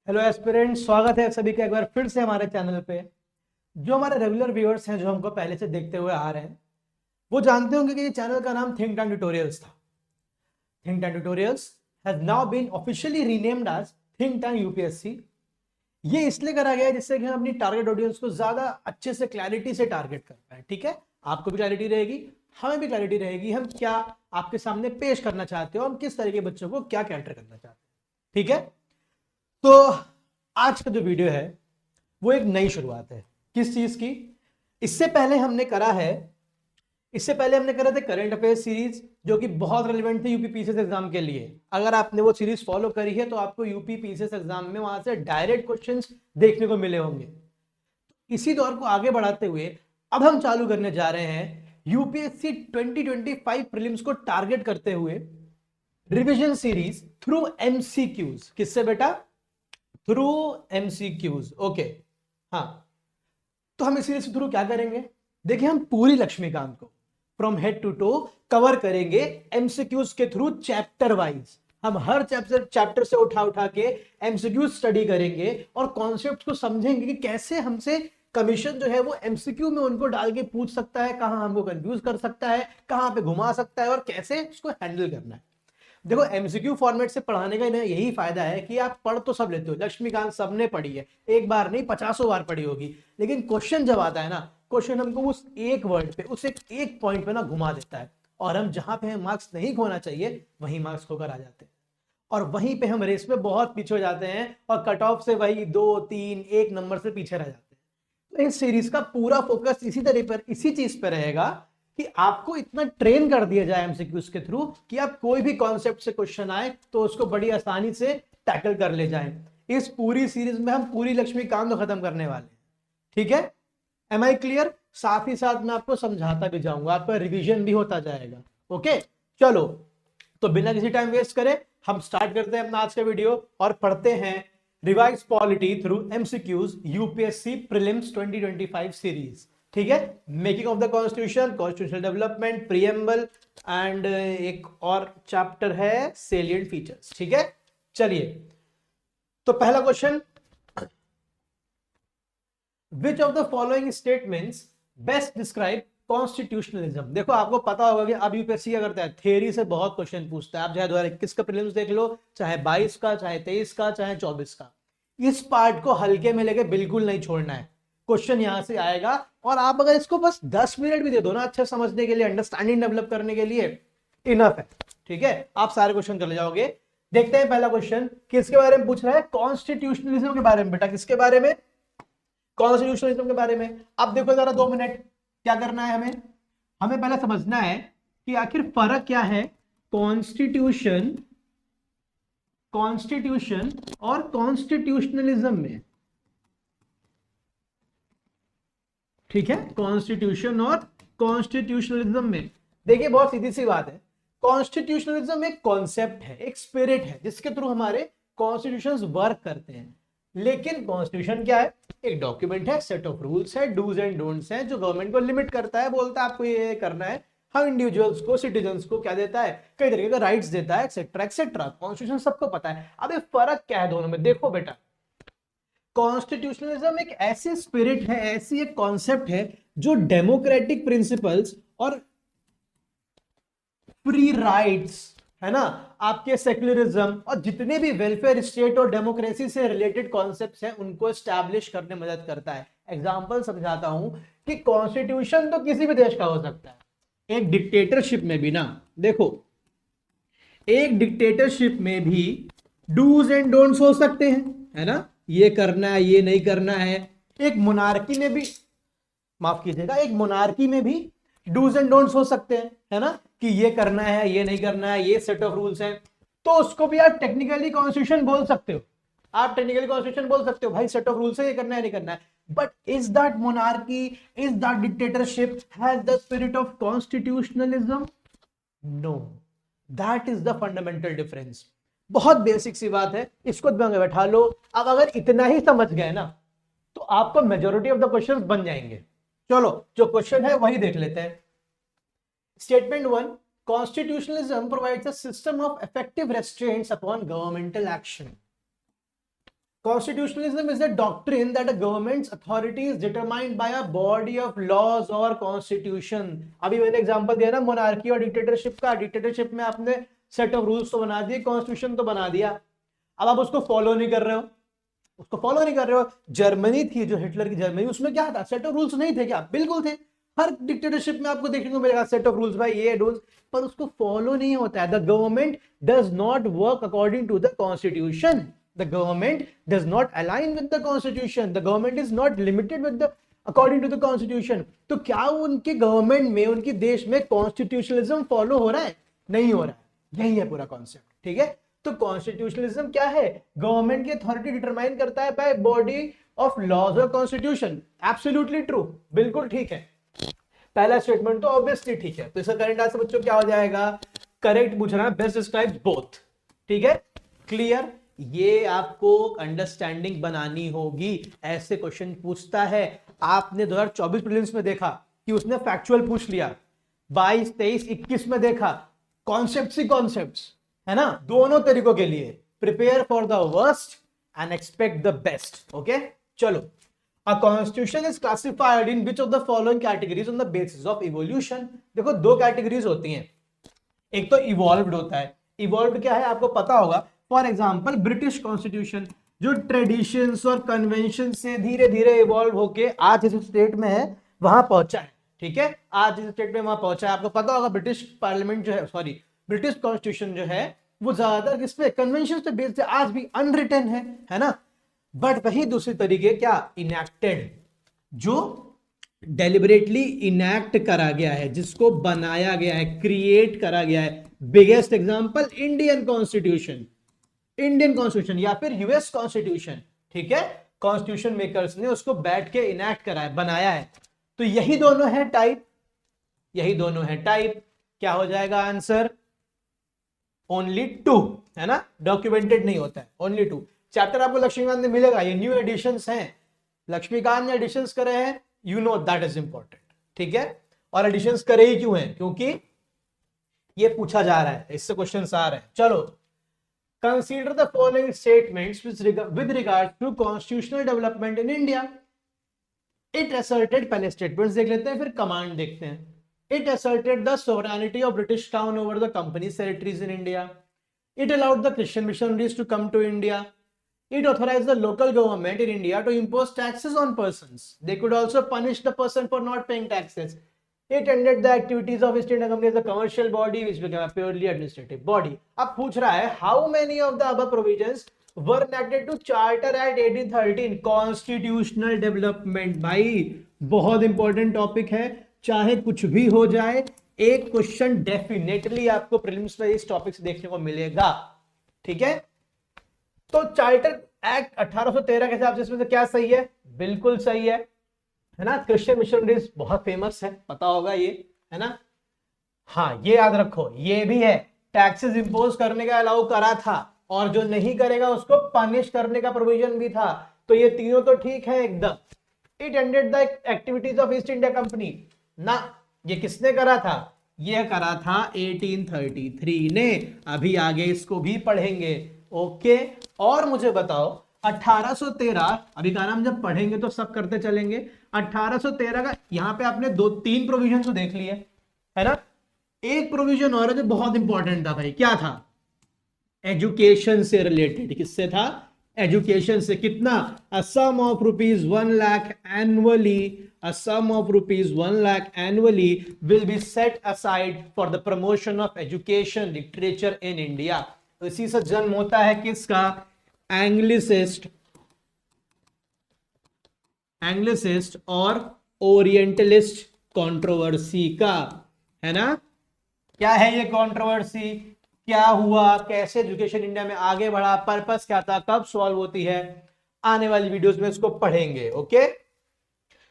Hello aspirants, स्वागत है सभी का एक बार फिर से हमारे चैनल पे। जो हमारे रेगुलर व्यूअर्स हैं, जो हमको पहले से देखते हुए आ रहे हैं, वो जानते होंगे कि ये चैनल का नाम थिंक टैंक ट्यूटोरियल्स था। Think tank tutorials has now been officially renamed as think tank UPSC. ये इसलिए करा गया है जिससे कि हम अपनी टारगेट ऑडियंस को ज्यादा अच्छे से क्लैरिटी से टारगेट कर पाए। ठीक है, आपको भी क्लैरिटी रहेगी, हमें भी क्लैरिटी रहेगी, हम क्या आपके सामने पेश करना चाहते हो, हम किस तरह के बच्चों को क्या कैटर करना चाहते हैं। ठीक है, तो आज का जो वीडियो है वो एक नई शुरुआत है। किस चीज की? इससे पहले हमने करा है, इससे पहले हमने करा था करंट अफेयर सीरीज, जो कि बहुत रेलिवेंट थी यूपी पीसीएस एग्जाम के लिए। अगर आपने वो सीरीज फॉलो करी है तो आपको यूपी पीसीएस एग्जाम में वहां से डायरेक्ट क्वेश्चंस देखने को मिले होंगे। इसी दौर को आगे बढ़ाते हुए अब हम चालू करने जा रहे हैं यूपीएससी 2025 प्रीलिम्स को टारगेट करते हुए रिवीजन सीरीज थ्रू एमसीक्यूज। किससे बेटा? Through MCQs. ओके, हाँ। तो हम इस सीरीज के थ्रू क्या करेंगे? देखिए, हम पूरी लक्ष्मीकांत को from head to toe cover करेंगे एमसीक्यूज के थ्रू, चैप्टर वाइज। हम हर चैप्टर से उठा उठा के एमसीक्यू स्टडी करेंगे और कॉन्सेप्ट को समझेंगे कि कैसे हमसे कमीशन जो है वो एमसीक्यू में उनको डाल के पूछ सकता है, कहां हमको कंफ्यूज कर सकता है, कहां पे घुमा सकता है और कैसे उसको हैंडल करना है। देखो, एमसीक्यू फॉर्मेट से पढ़ाने का यही फायदा है कि आप पढ़ तो सब लेते हो। लक्ष्मीकांत सबने पढ़ी है, एक बार नहीं 50 बार पढ़ी होगी, लेकिन क्वेश्चन जब आता है ना, क्वेश्चन हमको उस एक वर्ड पे, उस एक पॉइंट पे ना घुमा देता है, और हम जहां पे मार्क्स नहीं खोना चाहिए वहीं मार्क्स खोकर आ जाते हैं, और वहीं पे हम रेस में बहुत पीछे हो जाते हैं और कट ऑफ से वही 2 3 1 नंबर से पीछे रह जाते हैं। तो इस सीरीज का पूरा फोकस इसी तरह पर, इसी चीज पर रहेगा कि आपको इतना ट्रेन कर दिया जाए एमसीक्यूज के थ्रू कि आप कोई भी कॉन्सेप्ट से क्वेश्चन आए तो उसको बड़ी आसानी से टैकल कर ले जाएं। इस पूरी सीरीज में हम पूरी लक्ष्मीकांत को खत्म करने वाले हैं। ठीक है, एम आई क्लियर? साथ ही साथ मैं आपको समझाता भी जाऊंगा, आपका रिवीजन भी होता जाएगा। ओके, चलो, तो बिना किसी टाइम वेस्ट करे हम स्टार्ट करते हैं अपना आज का वीडियो और पढ़ते हैं revise polity through MCQs UPSC prelims 2025 series. ठीक है, making of the constitution, constitutional development, preamble and एक और चैप्टर है सेलिएंट फीचर्स। ठीक है, चलिए, तो पहला question, which of the following statements best describe constitutionalism. देखो, आपको पता होगा कि अब यूपीएससी क्या करता है, थ्योरी से बहुत क्वेश्चन पूछता है। आप चाहे 2021 का प्रीलिम्स देख लो, चाहे 22 का, चाहे 23 का, चाहे 24 का, इस पार्ट को हल्के में लेके बिल्कुल नहीं छोड़ना है। क्वेश्चन यहां से आएगा और आप अगर इसको बस 10 मिनट भी दे दो ना अच्छे समझने के लिए, अंडरस्टैंडिंग डेवलप करने के लिए, इनफ है। ठीक है, आप सारे क्वेश्चन कर ले जाओगे। देखते हैं पहला क्वेश्चन किसके बारे में पूछ रहा है? कॉन्स्टिट्यूशनलिज्म के बारे में। बेटा, किसके बारे में? कॉन्स्टिट्यूशनलिज्म के बारे में। अब देखो जरा 2 मिनट, क्या करना है हमें? हमें पहले समझना है कि आखिर फर्क क्या है कॉन्स्टिट्यूशन, कॉन्स्टिट्यूशन और कॉन्स्टिट्यूशनलिज्म में। ठीक है, कॉन्स्टिट्यूशन और कॉन्स्टिट्यूशनलिज्म में देखिए बहुत सीधी सी बात है। कॉन्स्टिट्यूशनलिज्म एक कॉन्सेप्ट है, एक स्पिरिट है जिसके थ्रू हमारे कॉन्स्टिट्यूशंस वर्क करते हैं। लेकिन कॉन्स्टिट्यूशन क्या है? एक डॉक्यूमेंट है, सेट ऑफ रूल्स है, डूज एंड डोंट्स है, जो गवर्नमेंट को लिमिट करता है, बोलता है आपको ये करना है। हम इंडिविजुअल्स को, सिटीजन्स को क्या देता है? कई तरीके का राइट्स देता है, एक्सेट्रा एक्सेट्रा। कॉन्स्टिट्यूशन सबको पता है। अब ये फर्क क्या है दोनों में? देखो बेटा, कॉन्स्टिट्यूशनलिज्म एक ऐसी स्पिरिट है, ऐसी एक कॉन्सेप्ट है जो डेमोक्रेटिक प्रिंसिपल्स और फ्री राइट्स, है ना, आपके सेक्युलरिज्म और जितने भी वेलफेयर स्टेट और डेमोक्रेसी से रिलेटेड कॉन्सेप्ट्स हैं उनको एस्टैब्लिश करने में मदद करता है। एग्जांपल समझाता हूं कि कॉन्स्टिट्यूशन तो किसी भी देश का हो सकता है। एक डिक्टेटरशिप में भी ना, देखो, एक डिक्टेटरशिप में भी डूज एंड डोंट्स हो सकते हैं, है ना, ये करना है, ये नहीं करना है। एक मोनार्की में भी, माफ कीजिएगा, एक मोनार्की में भी डूज एंड डोंट्स हो सकते हैं, है ना, कि ये करना है, ये नहीं करना है, ये सेट ऑफ रूल्स हैं। तो उसको भी आप टेक्निकली कॉन्स्टिट्यूशन बोल सकते हो। आप टेक्निकली कॉन्स्टिट्यूशन बोल सकते हो, भाई सेट ऑफ रूल्स है, ये करना है, नहीं करना है। But is that monarchy, is that dictatorship has the spirit of constitutionalism? No, that is the fundamental difference. बहुत बेसिक सी बात है, इसको दिमाग में बैठा लो। अब अगर इतना ही समझ गए ना तो आपको मेजोरिटी ऑफ द क्वेश्चंस बन जाएंगे। चलो, जो क्वेश्चन है वही देख लेते हैं। Statement 1, constitutionalism provides a system of effective restraints upon governmental action. Constitutionalism is a doctrine that a government's authority is determined by a body of laws or constitution. अभी मैंने एग्जांपल दिया ना मोनार्की और डिक्टेटरशिप का। Dictatorship में आपने set of rules तो बना दिए, कॉन्स्टिट्यूशन तो बना दिया, अब आप उसको फॉलो नहीं कर रहे हो, उसको फॉलो नहीं कर रहे हो। जर्मनी थी जो हिटलर की जर्मनी, उसमें क्या था, सेट ऑफ रूल्स नहीं थे क्या? बिल्कुल थे। हर डिक्टेटरशिप में आपको देखने को मिलेगा सेट ऑफ रूल्स, भाई ये रूल्स, पर उसको फॉलो नहीं होता है। The government does not work according to the constitution, the government does not align with the constitution, the government is not limited with the according to the constitution। तो क्या उनके गवर्नमेंट में, उनके देश में कॉन्स्टिट्यूशनलिज्म फॉलो हो रहा है? नहीं हो रहा है। यही है पूरा कॉन्सेप्ट, ठीक है। तो कॉन्स्टिट्यूशनलिज्म क्या है? गवर्नमेंट की अथॉरिटी डिटरमाइन करता है बाय बॉडी ऑफ लॉज और कॉन्स्टिट्यूशन। एब्सोल्युटली ट्रू, बिल्कुल ठीक है। पहला स्टेटमेंट तो ऑब्वियसली ठीक है। तो इसका करंट आंसर बच्चों क्या हो जाएगा? करेक्ट पूछ रहा है, बेस्ट डिस्क्राइब्स बोथ, ठीक है, क्लियर। ये आपको अंडरस्टैंडिंग बनानी होगी, ऐसे क्वेश्चन पूछता है। आपने 2024 प्रीलिम्स में देखा कि उसने फैक्चुअल पूछ लिया, 22, 23, 21 में देखा कॉन्सेप्ट्स ही कॉन्सेप्ट्स, है ना, दोनों तरीकों के लिए। Prepare for the worst and expect the best. Okay, चलो। A constitution is classified in which of the following categories on the basis of evolution? देखो दो कैटेगरीज होती हैं, एक तो इवॉल्व्ड होता है। इवॉल्व्ड क्या है आपको पता होगा। फॉर एग्जाम्पल ब्रिटिश कॉन्स्टिट्यूशन, जो ट्रेडिशंस और कन्वेंशन से धीरे धीरे इवॉल्व होके आज जिस स्टेट में है वहां पहुंचा है, ठीक है, आज जिस स्टेट में वहां पहुंचा है। आपको पता होगा ब्रिटिश पार्लियामेंट जो है, सॉरी ब्रिटिश कॉन्स्टिट्यूशन जो है वो ज्यादातर किस पे, कन्वेंशन पे बेस्ड है, आज भी अनरिटन है ना। बट वही दूसरी तरीके क्या, इनैक्टेड, जो डेलिबरेटली इनैक्ट करा गया है, जिसको बनाया गया है, क्रिएट करा गया है। Biggest example Indian constitution, Indian constitution या फिर यूएस कॉन्स्टिट्यूशन, ठीक है। कॉन्स्टिट्यूशन मेकर्स ने उसको बैठ के इनैक्ट करा है, बनाया है। तो यही दोनों है टाइप, यही दोनों है टाइप। क्या हो जाएगा आंसर? ओनली 2, है ना, डॉक्यूमेंटेड नहीं होता है, ओनली 2। चैप्टर आपको लक्ष्मीकांत में मिलेगा, ये न्यू एडिशंस हैं, लक्ष्मीकांत ने एडिशंस करे हैं, you know that is important, ठीक है। और एडिशंस करे ही क्यों हैं? क्योंकि ये पूछा जा रहा है, इससे क्वेश्चंस आ रहे हैं। चलो, consider the following statements with regard to constitutional development in India. It asserted, पहले स्टेटमेंट्स देख लेते हैं फिर कमांड देखते हैं। It asserted the sovereignty of British टाउन over the company's territories in India. It allowed the Christian missionaries to come to India. It authorized the local government in India to impose taxes on persons. They could also punish the person for not paying taxes. It ended the activities of East India Company as a commercial body, which became a purely administrative body. अब पूछ रहा है, how many of the above provisions were enacted to Charter Act 1813? Constitutional development, भाई बहुत important topic है, चाहे कुछ भी हो जाए, एक क्वेश्चन डेफिनेटली आपको प्रीलिम्स में इस टॉपिक से देखने को मिलेगा, ठीक है। तो चार्टर एक्ट 1813 के हिसाब से इसमें से क्या सही है? बिल्कुल सही है ना। क्रिश्चियन मिशनरीज बहुत फेमस है, पता होगा ये, है ना। हाँ, ये याद रखो, ये भी है, टैक्सेस इंपोज करने का अलाउ करा था, और जो नहीं करेगा उसको पनिश करने का प्रोविजन भी था। तो ये तीनों तो ठीक है एकदम। It ended the activities of east India company ना, ये किसने करा था? ये करा था 1833 ने। अभी आगे इसको भी पढ़ेंगे, ओके। और मुझे बताओ 1813, अभी का नाम जब पढ़ेंगे तो सब करते चलेंगे। 1813 का यहां पे आपने 2-3 प्रोविजन तो देख लिए, है ना। एक प्रोविजन और है जो बहुत इंपॉर्टेंट था भाई, क्या था? एजुकेशन से रिलेटेड। किससे था? एजुकेशन से। कितना? A sum of rupees 1 lakh annually, a sum of rupees 1 lakh annually will be set aside for the promotion of education literature in India। तो इसी से जन्म होता है किसका? एंग्लिसिस्ट और ओरिएंटलिस्ट कंट्रोवर्सी का, है ना। क्या है ये कंट्रोवर्सी? क्या हुआ? कैसे एजुकेशन इंडिया में आगे बढ़ा? पर्पस क्या था? कब सॉल्व होती है? आने वाली वीडियोस में इसको पढ़ेंगे, ओके।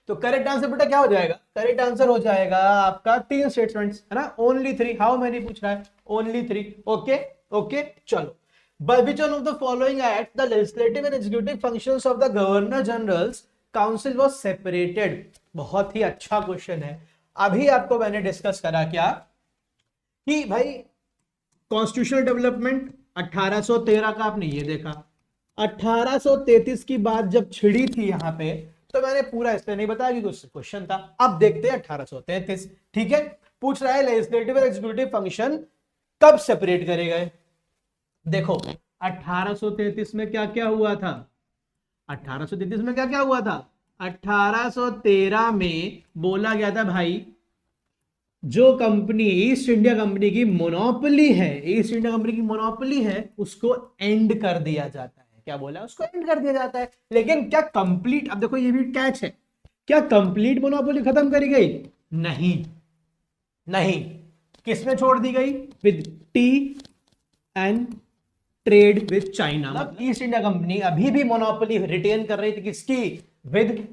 तो करेक्ट आंसर बेटा क्या हो जाएगा? करेक्ट आंसर हो जाएगा आपका 3 स्टेटमेंट्स, है ना। ओनली 3, हाउ मेनी पूछ रहा है? Only 3, okay okay. चलो, by which one of the following act the legislative and executive functions of the governor general's council was separated? बहुत ही अच्छा क्वेश्चन है। अभी आपको मैंने डिस्कस करा क्या कि भाई कॉन्स्टिट्यूशनल डेवलपमेंट 1813 का आपने ये देखा, 1833 की बात जब छिड़ी थी यहां पे, तो मैंने पूरा इसलिए नहीं बताया कि कुछ क्वेश्चन था। अब देखते हैं 1833। ठीक है, पूछ रहा है लेजिस्लेटिव और एग्जीक्यूटिव फंक्शन कब सेपरेट करे गए। देखो 1833 में क्या क्या हुआ था, 1833 में क्या क्या हुआ था, 1813 में बोला गया था भाई जो कंपनी ईस्ट इंडिया कंपनी की मोनोपोली है, ईस्ट इंडिया कंपनी की मोनोपोली है, उसको एंड कर दिया जाता है। क्या बोला, उसको एंड कर दिया जाता है। लेकिन क्या कंप्लीट, अब देखो ये भी कैच है, क्या कंप्लीट मोनोपोली खत्म करी गई, नहीं नहीं, किसमें छोड़ दी गई, with T and trade with China. मतलब ईस्ट इंडिया कंपनी अभी भी मोनोपोली रिटेन कर रही थी, किसकी, with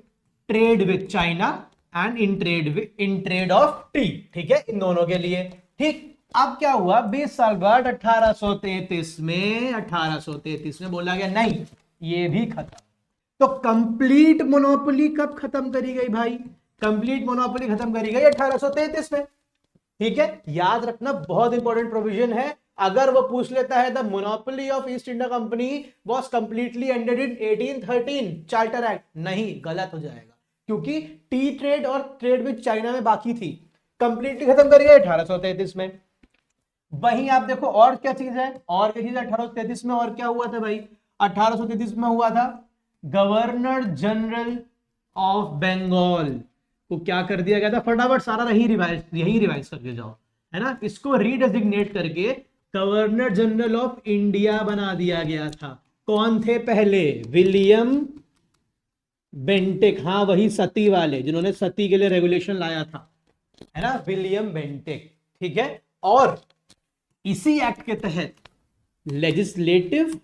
trade with China and in trade off T. ठीक है, इन दोनों के लिए। ठीक, अब क्या हुआ 20 साल बाद 1833 में, 1833 में बोला गया नहीं, ये भी खत्म। तो कंप्लीट मोनोपोली कब खत्म करी गई भाई, कंप्लीट मोनोपोली खत्म करी गई 1833 में। ठीक है, याद रखना, बहुत इंपॉर्टेंट प्रोविजन है। अगर वो पूछ लेता है the monopoly of east India company was completely ended in 1813 charter act, नहीं, गलत हो जाएगा, क्योंकि टी ट्रेड और ट्रेड विद चाइना में बाकी थी, कंप्लीटली खत्म कर गए 1833 में। वहीं आप देखो और क्या चीज है, और क्या चीज है 1833 में, और क्या हुआ था भाई, 1833 में हुआ था गवर्नर जनरल ऑफ बंगाल को क्या कर दिया गया था, फटाफट सारा यही रिवाइज करके जाओ, है ना, इसको रीडेजिग्नेट करके गवर्नर जनरल ऑफ इंडिया बना दिया गया था। कौन थे पहले, विलियम बेंटिक, हाँ वही सती वाले जिन्होंने सती के लिए रेगुलेशन लाया था, है ना, विलियम बेंटिक। ठीक है, और इसी एक्ट के तहत लेजिस्लेटिव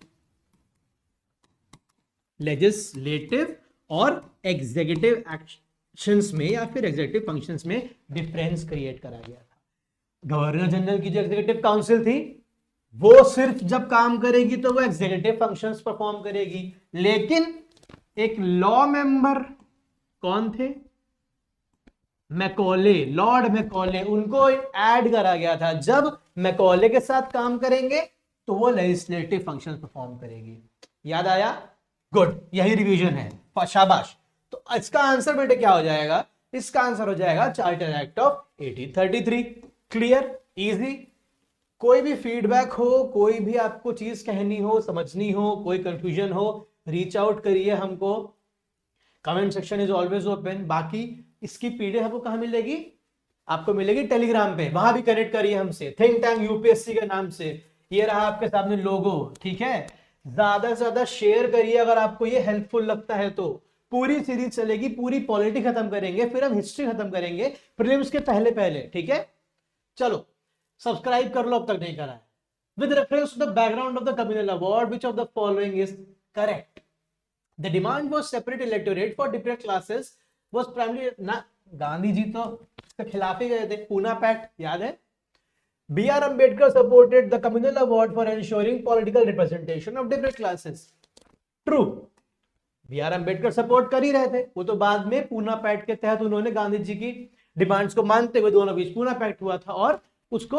और एग्जीक्यूटिव एक्शंस में या फिर एग्जीक्यूटिव फंक्शंस में डिफरेंस क्रिएट करा गया था। गवर्नर जनरल की जो एग्जीक्यूटिव काउंसिल थी वो सिर्फ जब काम करेगी तो वो एग्जीक्यूटिव फंक्शंस परफॉर्म करेगी, लेकिन एक लॉ मेंबर कौन थे, मैकॉले, लॉर्ड मैकॉले, उनको ऐड करा गया था। जब मैकॉले के साथ काम करेंगे तो वो लेजिस्लेटिव फंक्शंस परफॉर्म करेगी। याद आया, गुड, यही रिवीजन है, शाबाश। तो इसका आंसर बेटे क्या हो जाएगा, इसका आंसर हो जाएगा charter act of 1833। Clear, easy. कोई भी फीडबैक हो, कोई भी आपको चीज कहनी हो, समझनी हो, कोई कंफ्यूजन हो, रीच आउट करिए हमको, comment section is always open. बाकी इसकी पीडीएफ आपको कहां मिलेगी, आपको मिलेगी टेलीग्राम पे, वहां भी कनेक्ट करिए हमसे, थिंक टैंक यूपीएससी के नाम से। ये रहा आपके सामने लोगो। ठीक है, ज्यादा से ज्यादा शेयर करिए अगर आपको ये हेल्पफुल लगता है तो। पूरी सीरीज चलेगी, पूरी पॉलिटी खत्म करेंगे, फिर हम हिस्ट्री खत्म करेंगे प्रीलिम्स के पहले पहले। ठीक है, चलो सब्सक्राइब कर लो अब तक नहीं करा है। With reference to the background of the communal award which of the following is correct, the demand was separate electorate for different classes was primary ना, गांधी जी तो इसके खिलाफ ही गए थे, पूना पैक्ट याद है। B R Ambedkar supported the communal award for ensuring political representation of different classes, true, B R Ambedkar support कर ही रहे थे, वो तो बाद में पूना पैक्ट के तहत उन्होंने गांधी जी की डिमांड्स को मानते हुए दोनों बीच पूना पैक्ट हुआ था और उसको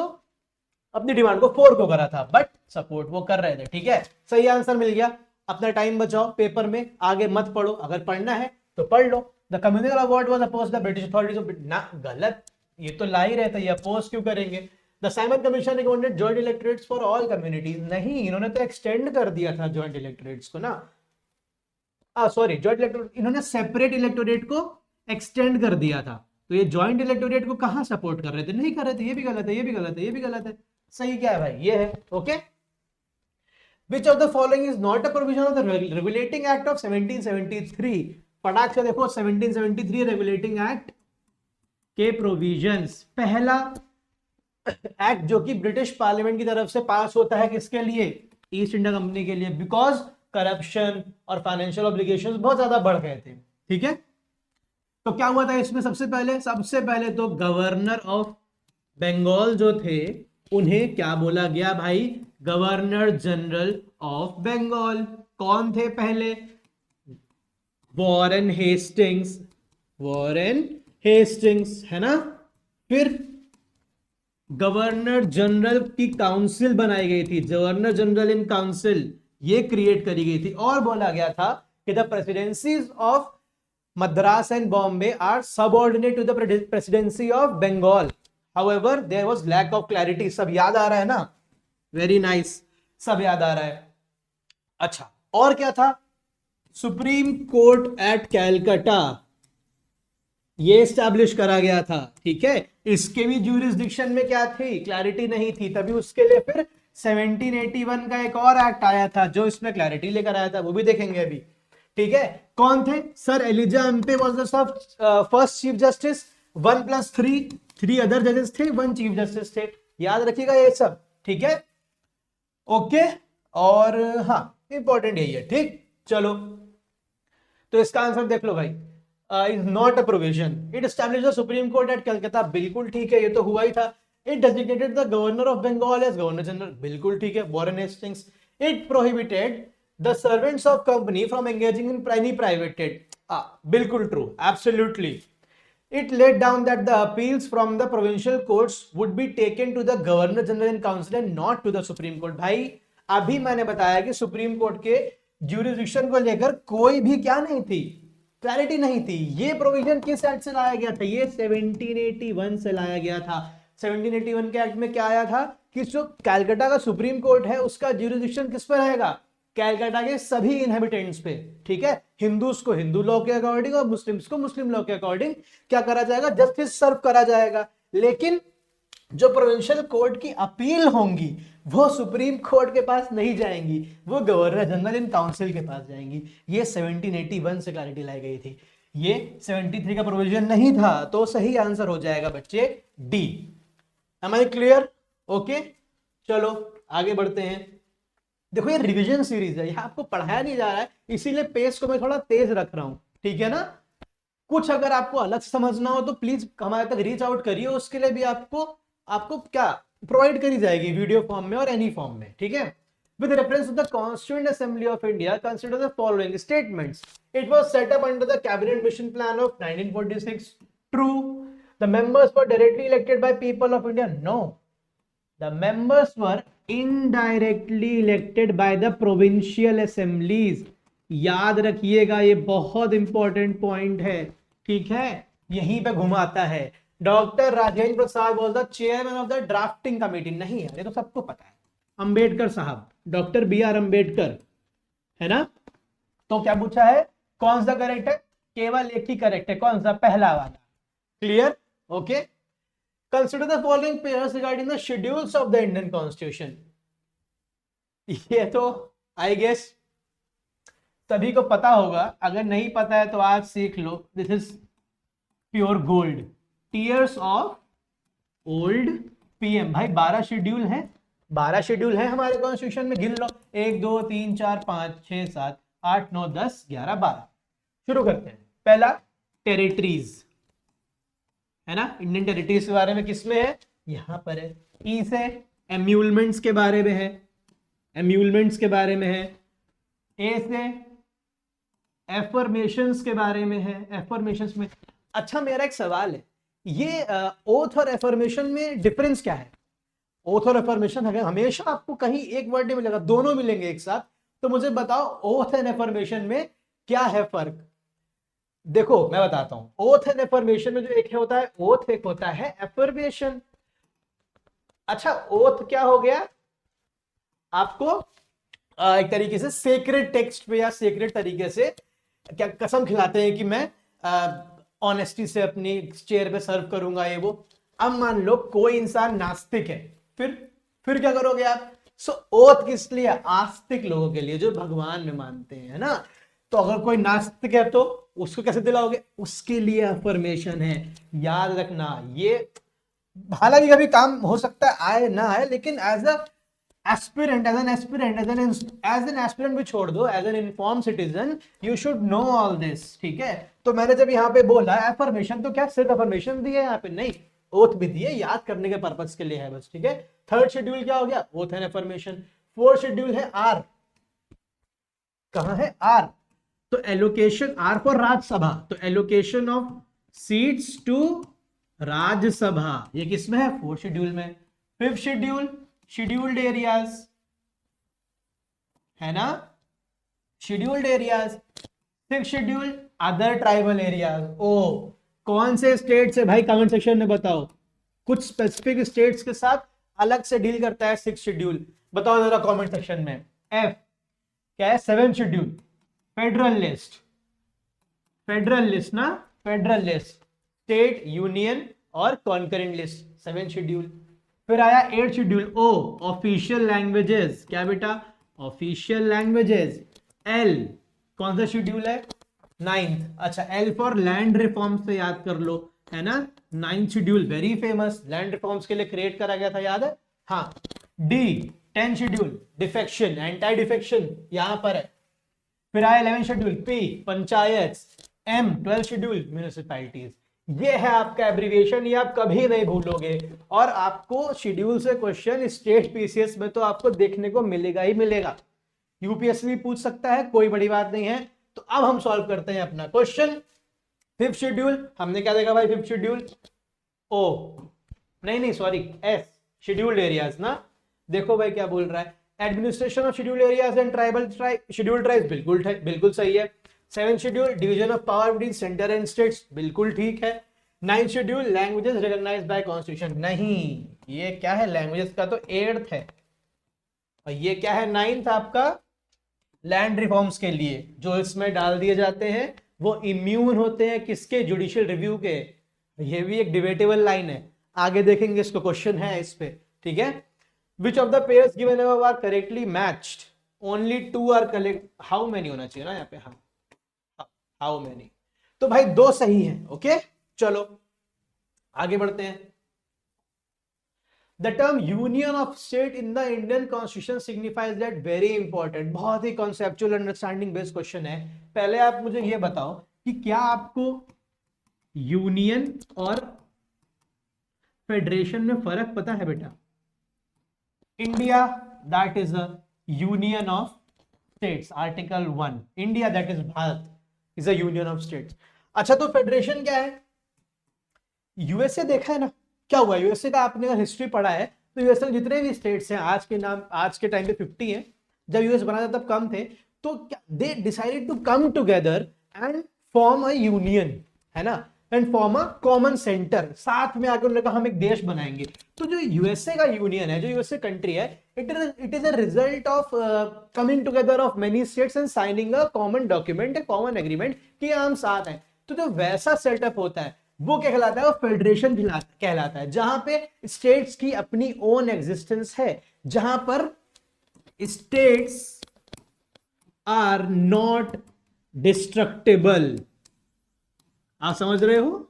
अपनी डिमांड को फोर को करा था, बट सपोर्ट वो कर रहे थे। ठीक है, सही आंसर मिल गया। अपना टाइम बचाओ, पेपर में आगे मत पढ़ो, अगर पढ़ना है तो पढ़ लो। The communal award was opposed the British authorities, ना गलत, ये तो ला ही रहता है, ये अपोज क्यों करेंगे। The Simon commission recommended joint electorates for all communities, नहीं, इन्होंने तो एक्सटेंड कर दिया था जॉइंट इलेक्टोरेट्स को ना, सॉरी जॉइंट इलेक्टोरेट, इन्होंने सेपरेट इलेक्टोरेट को एक्सटेंड कर दिया था। तो ये जॉइंट इलेक्टोरेट को कहां सपोर्ट कर रहे थे, नहीं कर रहे थे, ये भी गलत है, ये भी गलत है, ये भी गलत है। सही क्या है भाई, ये है। Okay, which of the following is not a provision of the regulating act of 1773, फटाक से देखो 1773 रेगुलेटिंग एक्ट के प्रोविजंस। पहला एक्ट जो कि ब्रिटिश पार्लियामेंट की तरफ से पास होता है, किसके लिए, ईस्ट इंडिया कंपनी के लिए, बिकॉज करप्शन और फाइनेंशियल ऑब्लिगेशंस बहुत ज्यादा बढ़ गए थे। ठीक है, तो क्या हुआ था इसमें, सबसे पहले तो गवर्नर ऑफ बंगाल जो थे उन्हें क्या बोला गया भाई, गवर्नर जनरल ऑफ बंगाल। कौन थे पहले, वॉरेन हेस्टिंग्स, है ना। फिर गवर्नर जनरल की काउंसिल बनाई गई थी, गवर्नर जनरल इन काउंसिल ये क्रिएट करी गई थी और बोला गया था कि the presidencies of Madras and Bombay are subordinate to the presidency of Bengal. However there was lack of clarity. सब याद आ रहा है ना? वेरी नाइस, सब याद आ रहा है। अच्छा, और क्या था? सुप्रीम कोर्ट एट कैलकाटा, ये स्टैब्लिश करा गया था। ठीक है, इसके भी ज्यूरिसडिक्शन में क्या थी? क्लैरिटी नहीं थी, तभी उसके लिए फिर 1781 का एक और एक्ट आया था जो इसमें क्लैरिटी लेकर आया था, वो भी देखेंगे अभी। ठीक है, कौन थे? Sir Elijah Impey was the first chief justice, 1+3, 3 other जजेस थे, 1 चीफ जस्टिस थे। याद रखिएगा ये सब। ठीक है, ओके। और हाँ, इंपॉर्टेंट यही है। ठीक, चलो, तो इसका आंसर देख लो भाई। Is not a provision, it establish the supreme court at Calcutta, बिल्कुल ठीक है, ये तो हुआ ही था। It designated the governor of Bengal as governor general, बिल्कुल ठीक है, Warren Hastings. It prohibited the servants of company from engaging in any private trade, बिल्कुल true, absolutely. It laid down that the appeals from the provincial courts would be taken to the Governor General in Council and not to the Supreme Court। भाई अभी मैंने बताया कि supreme court के jurisdiction को लेकर कोई भी क्या नहीं थी, क्लैरिटी नहीं थी। ये प्रोविजन किस एक्ट से लाया गया था? ये 1781 से लाया गया था। 1781 के एक्ट में क्या आया था कि जो कैलकाटा का सुप्रीम कोर्ट है उसका ज्यूरिसडिक्शन किस पर रहेगा? कैलकाटा के सभी इनहेबिटेंट्स पे। ठीक है, हिंदूज को हिंदू लॉ के अकॉर्डिंग और मुस्लिम्स को मुस्लिम लॉ के अकॉर्डिंग क्या करा जाएगा? जस्टिस सर्व करा जाएगा। लेकिन जो प्रोविंशियल कोर्ट की अपील होंगी वो सुप्रीम कोर्ट के पास नहीं जाएंगी, वो गवर्नर जनरल इन काउंसिल के पास जाएंगी। ये 1781 से क्लैरिटी लाई गई थी, ये 73 का प्रोविजन नहीं था। तो सही आंसर हो जाएगा बच्चे D. Am I clear? Okay, चलो आगे बढ़ते हैं। देखो ये रिवीजन सीरीज है, यहां आपको पढ़ाया नहीं जा रहा है, इसीलिए पेस को मैं थोड़ा तेज रख रहा हूं। ठीक है ना? कुछ अगर आपको अलग समझना हो तो प्लीज हमारे तक रीच आउट करिए, उसके लिए भी आपको क्या प्रोवाइड करी जाएगी, वीडियो फॉर्म में और एनी फॉर्म में। ठीक है, with reference to the constituent assembly of India consider the following statements. It was set up under the cabinet mission plan of 1946। True. The members were directly elected by people of India. No, the members were indirectly elected by the provincial assemblies. याद रखिएगा, ये बहुत important point है। ठीक है, यहीं पे घुमाता है। Doctor Rajendra Prasad was the chairman of the drafting committee. नहीं यार, ये तो सबको पता है। अंबेडकर साहब, डॉक्टर BR अंबेडकर, है ना? तो क्या पूछा है? कौन सा करेक्ट है? केवल एक ही करेक्ट है। कौन सा? पहला वाला। Clear? Okay. Consider the following pairs regarding the schedules of the Indian constitution. ये तो आई गेस सभी को पता होगा, अगर नहीं पता है तो आज सीख लो। This is pure gold. Tears of old PM। भाई 12 शेड्यूल है, 12 शेड्यूल है हमारे कॉन्स्टिट्यूशन में, गिन लो। 1 2 3 4 5 6 7 8 9 10 11 12। शुरू करते हैं। पहला टेरिटरीज, है ना? इंडियन टेरिटरीज के बारे में किसमें है? यहां पर है। ई से एम्यूलमेंट्स के बारे में है, एम्यूलमेंट्स के बारे में है। ए से एफर्मेशंस के बारे में है, एफर्मेशंस में। अच्छा, मेरा एक सवाल है, ये ओथ और एफर्मेशन में डिफरेंस क्या है? ओथ और एफर्मेशन हमेशा आपको कहीं एक वर्ड नहीं मिलेगा, दोनों मिलेंगे एक साथ। तो मुझे बताओ ओथ एंड एफर्मेशन में क्या है फर्क? देखो मैं बताता हूं। ओथ एंड एफर्मेशन में जो एक होता है ओथ, एक होता है एफर्मेशन। अच्छा, ओथ क्या हो गया? आपको एक तरीके से सेक्रेट टेक्स्ट पे या सेक्रेट तरीके से क्या कसम खिलाते हैं कि मैं ऑनेस्टी से अपनी चेयर पे सर्व करूंगा, ये वो। अब मान लो कोई इंसान नास्तिक है, फिर क्या करोगे आप? सो ओथ किस लिए? आस्तिक लोगों के लिए जो भगवान में मानते हैं, है ना? तो अगर कोई नास्तिक है तो उसको कैसे दिलाओगे? उसके लिए अफर्मेशन है। याद रखना, ये हालांकि कभी काम हो सकता है आए ना आए, लेकिन एज एन एस्पिरेंट भी छोड़ दो, as an inform citizen you should know all this. ठीक है, तो मैंने जब यहाँ पे बोला एफर्मेशन, तो क्या सिर्फ एफर्मेशन दी है यहाँ पे? नहीं, ओथ भी दी है, याद करने के पर्पस के लिए है बस। ठीक है, थर्ड शेड्यूल क्या हो गया? Oath and affirmation. Fourth schedule है आर। कहां है आर? तो एलोकेशन, आर फॉर राज्यसभा, तो allocation of seats to Rajya Sabha, ये किसमें है? फोर्थ शेड्यूल में। फिफ्थ शेड्यूल शेड्यूल्ड एरियाज, है ना, scheduled areas, sixth schedule other tribal areas. ओ कौन से स्टेट से भाई, कमेंट सेक्शन में बताओ, कुछ स्पेसिफिक स्टेट्स के साथ अलग से डील करता है सिक्स शेड्यूल, बताओ जरा कमेंट सेक्शन में। एफ क्या है, seven schedule federal list, federal list ना, फेडरल लिस्ट, स्टेट यूनियन और कॉन्करेंट लिस्ट, सेवन शेड्यूल। फिर आया एट शेड्यूल, ओ ऑफिशियल लैंग्वेजेस, क्या बेटा, ऑफिशियल लैंग्वेजेस। एल कौन सा शेड्यूल है, नाइन्थ। अच्छा एल फॉर लैंड रिफॉर्म्स से याद कर लो, है ना, ninth schedule very famous, land reforms के लिए क्रिएट करा गया था, याद है, हाँ। The ten schedule defection, anti defection यहां पर है। फिर आया 11 schedule, P panchayat, M 12 schedule municipalities. ये है आपका एब्रीविएशन, ये आप कभी नहीं भूलोगे, और आपको शेड्यूल से क्वेश्चन स्टेट पीसीएस में तो आपको देखने को मिलेगा ही मिलेगा, यूपीएससी भी पूछ सकता है, कोई बड़ी बात नहीं है। तो अब हम सॉल्व करते हैं अपना क्वेश्चन। फिफ्थ शेड्यूल हमने क्या देखा भाई, फिफ्थ शेड्यूल ओ नहीं सॉरी एस शेड्यूल्ड एरियाज ना। देखो भाई क्या बोल रहा है, administration of scheduled areas and tribal scheduled tribes, बिल्कुल सही है। Seven schedule division of power between centre and states, बिल्कुल ठीक है। Ninth schedule languages recognised by constitution, नहीं ये क्या है, लैंग्वेजेस का तो एट्थ है, और ये क्या है, नाइन्थ आपका लैंड रिफॉर्म्स के लिए जो इसमें डाल दिए जाते हैं वो इम्यून होते हैं किसके, जुडिशियल रिव्यू के। ये भी एक डिबेटेबल लाइन है, आगे देखेंगे, इसको क्वेश्चन है इस पे, ठीक है। Which of the pairs given above are correctly matched, only two are correct, how many होना चाहिए ना यहाँ पे, हाँ हाउ मेनी, तो भाई दो सही है, ओके। चलो आगे बढ़ते हैं। The term union of state in the Indian constitution signifies that, very important, बहुत ही conceptual understanding based question है। पहले आप मुझे ये बताओ कि क्या आपको यूनियन और फेडरेशन में फर्क पता है बेटा। India that is a union of states, article 1, India that is Bharat is a union of states. अच्छा तो फेडरेशन क्या है, यूएसए देखा है ना, क्या हुआ यूएसए का, आपने अगर हिस्ट्री पढ़ा है तो यूएसए में जितने भी स्टेट्स हैं आज के नाम, आज के टाइम पे 50 हैं, जब यूएस बना था तब कम थे, तो they decided to come together and form a union, है ना, and form a common centre, साथ में आकर उन्होंने कहा हम एक देश बनाएंगे। तो जो यूएसए का यूनियन है, जो यूएसए कंट्री है, it is a result of coming together of many states and signing a common document, common agreement कि हम साथ हैं। तो जो वैसा सेटअप होता है वो क्या कहलाता है, वो फेडरेशन कहलाता है, जहां पे स्टेट्स की अपनी ओन एग्जिस्टेंस है, जहां पर स्टेट्स आर नॉट डिस्ट्रक्टेबल, आप समझ रहे हो,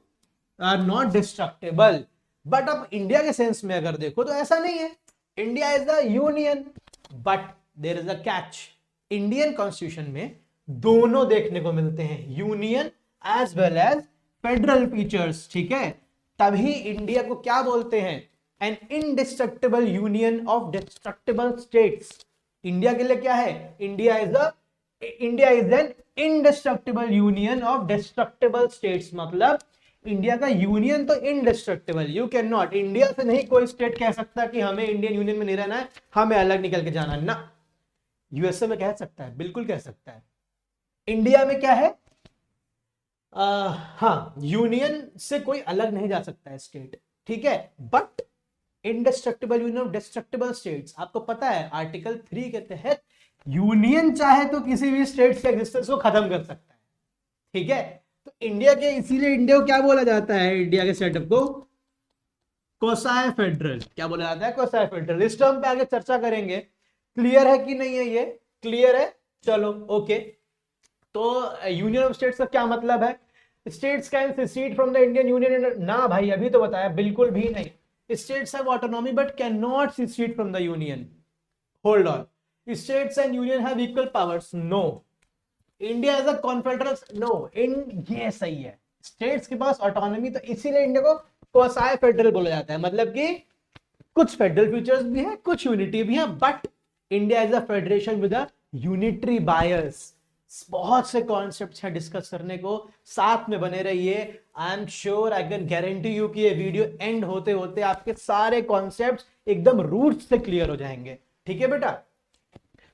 आर नॉट डिस्ट्रक्टेबल। बट अब इंडिया के सेंस में अगर देखो तो ऐसा नहीं है, India is the union, but there is a catch, Indian constitution में दोनों देखने को मिलते हैं, union as well as federal features, ठीक है। तभी इंडिया को क्या बोलते हैं, an indestructible union of destructible states. India के लिए क्या है, India is an indestructible union of destructible states, मतलब इंडिया का यूनियन तो indestructible, you can not, India से नहीं कोई स्टेट कह सकता कि हमें इंडियन यूनियन में नहीं रहना है, हमें अलग निकल के जाना है ना। यूएसए में कह सकता है, बिल्कुल कह सकता है। इंडिया में क्या है, हाँ यूनियन से कोई अलग नहीं जा सकता है स्टेट, ठीक है, but indestructible union of destructible states, आपको पता है आर्टिकल 3 के तहत यूनियन चाहे तो किसी भी स्टेट के एग्जिस्टेंस को खत्म कर सकता है, ठीक है। तो इंडिया के, इसीलिए इंडिया को क्या बोला जाता है, इंडिया के सेटअप को क्वासी फेडरल, क्या बोला जाता है, क्वासी फेडरल। इस टर्म पे आगे चर्चा करेंगे, क्लियर है कि नहीं है, ये क्लियर है, चलो ओके। तो यूनियन ऑफ स्टेट्स का क्या मतलब है, states can secede from the Indian union, ना भाई अभी तो बताया, बिल्कुल भी नहीं। States have autonomy but can not secede from the union, hold on. States and union have equal powers, no. India is a confederation, no. ये सही है, स्टेट्स के पास ऑटोनॉमी, तो इसीलिए इंडिया को क्वासी फेडरल बोला जाता है, मतलब कि कुछ फेडरल फीचर्स भी है, कुछ यूनिटी भी है, but India is a federation with a unitary बायस। बहुत से कॉन्सेप्ट्स हैं डिस्कस करने को, साथ में बने रहिए। I am sure, I can guarantee you कि ये वीडियो एंड होते होते आपके सारे कॉन्सेप्ट्स एकदम रूट से क्लियर हो जाएंगे, ठीक है बेटा।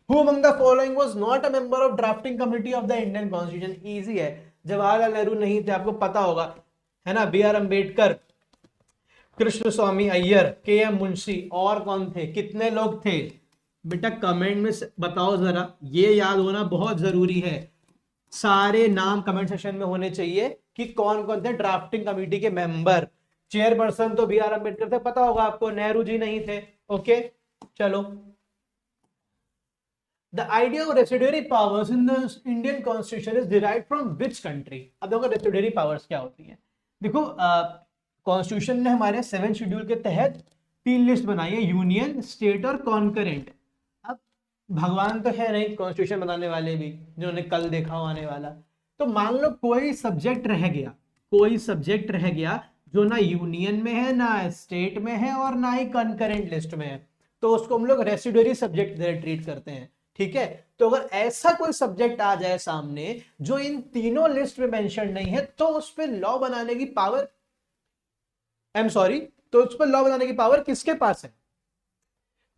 Who among the following was not a member of drafting committee of the Indian constitution? Easy है, जवाहरलाल नेहरू नहीं थे, आपको पता होगा, है ना। बी आर अम्बेडकर, कृष्ण स्वामी अय्यर, के एम मुंशी, और कौन थे, कितने लोग थे? बेटा कमेंट में बताओ जरा, ये याद होना बहुत जरूरी है। सारे नाम कमेंट सेक्शन में होने चाहिए कि कौन कौन थे ड्राफ्टिंग कमेटी के मेंबर। चेयरपर्सन तो बी आर अम्बेडकर थे, पता होगा आपको, नेहरू जी नहीं थे। ओके चलो, the idea of residuary powers in the Indian constitution is derived from which country? अब देखो रेसिड्यूरी पावर्स क्या होती है। देखो कॉन्स्टिट्यूशन ने हमारे 7 शेड्यूल के तहत 3 लिस्ट बनाई है, यूनियन, स्टेट और कॉन्करेंट। अब भगवान तो है नहीं कॉन्स्टिट्यूशन बनाने वाले भी, जिन्होंने कल देखा हो आने वाला। तो मान लो कोई सब्जेक्ट रह गया, कोई सब्जेक्ट रह गया जो ना यूनियन में है, ना स्टेट में है, और ना ही कॉन्करेंट लिस्ट में है, तो उसको हम लोग रेसिड्यूरी सब्जेक्ट ट्रीट करते हैं। ठीक है, तो अगर ऐसा कोई सब्जेक्ट आ जाए सामने जो इन तीनों लिस्ट में मेंशन नहीं है, तो उस पर लॉ बनाने की पावर, आई एम सॉरी, तो उस पर लॉ बनाने की पावर किसके पास है?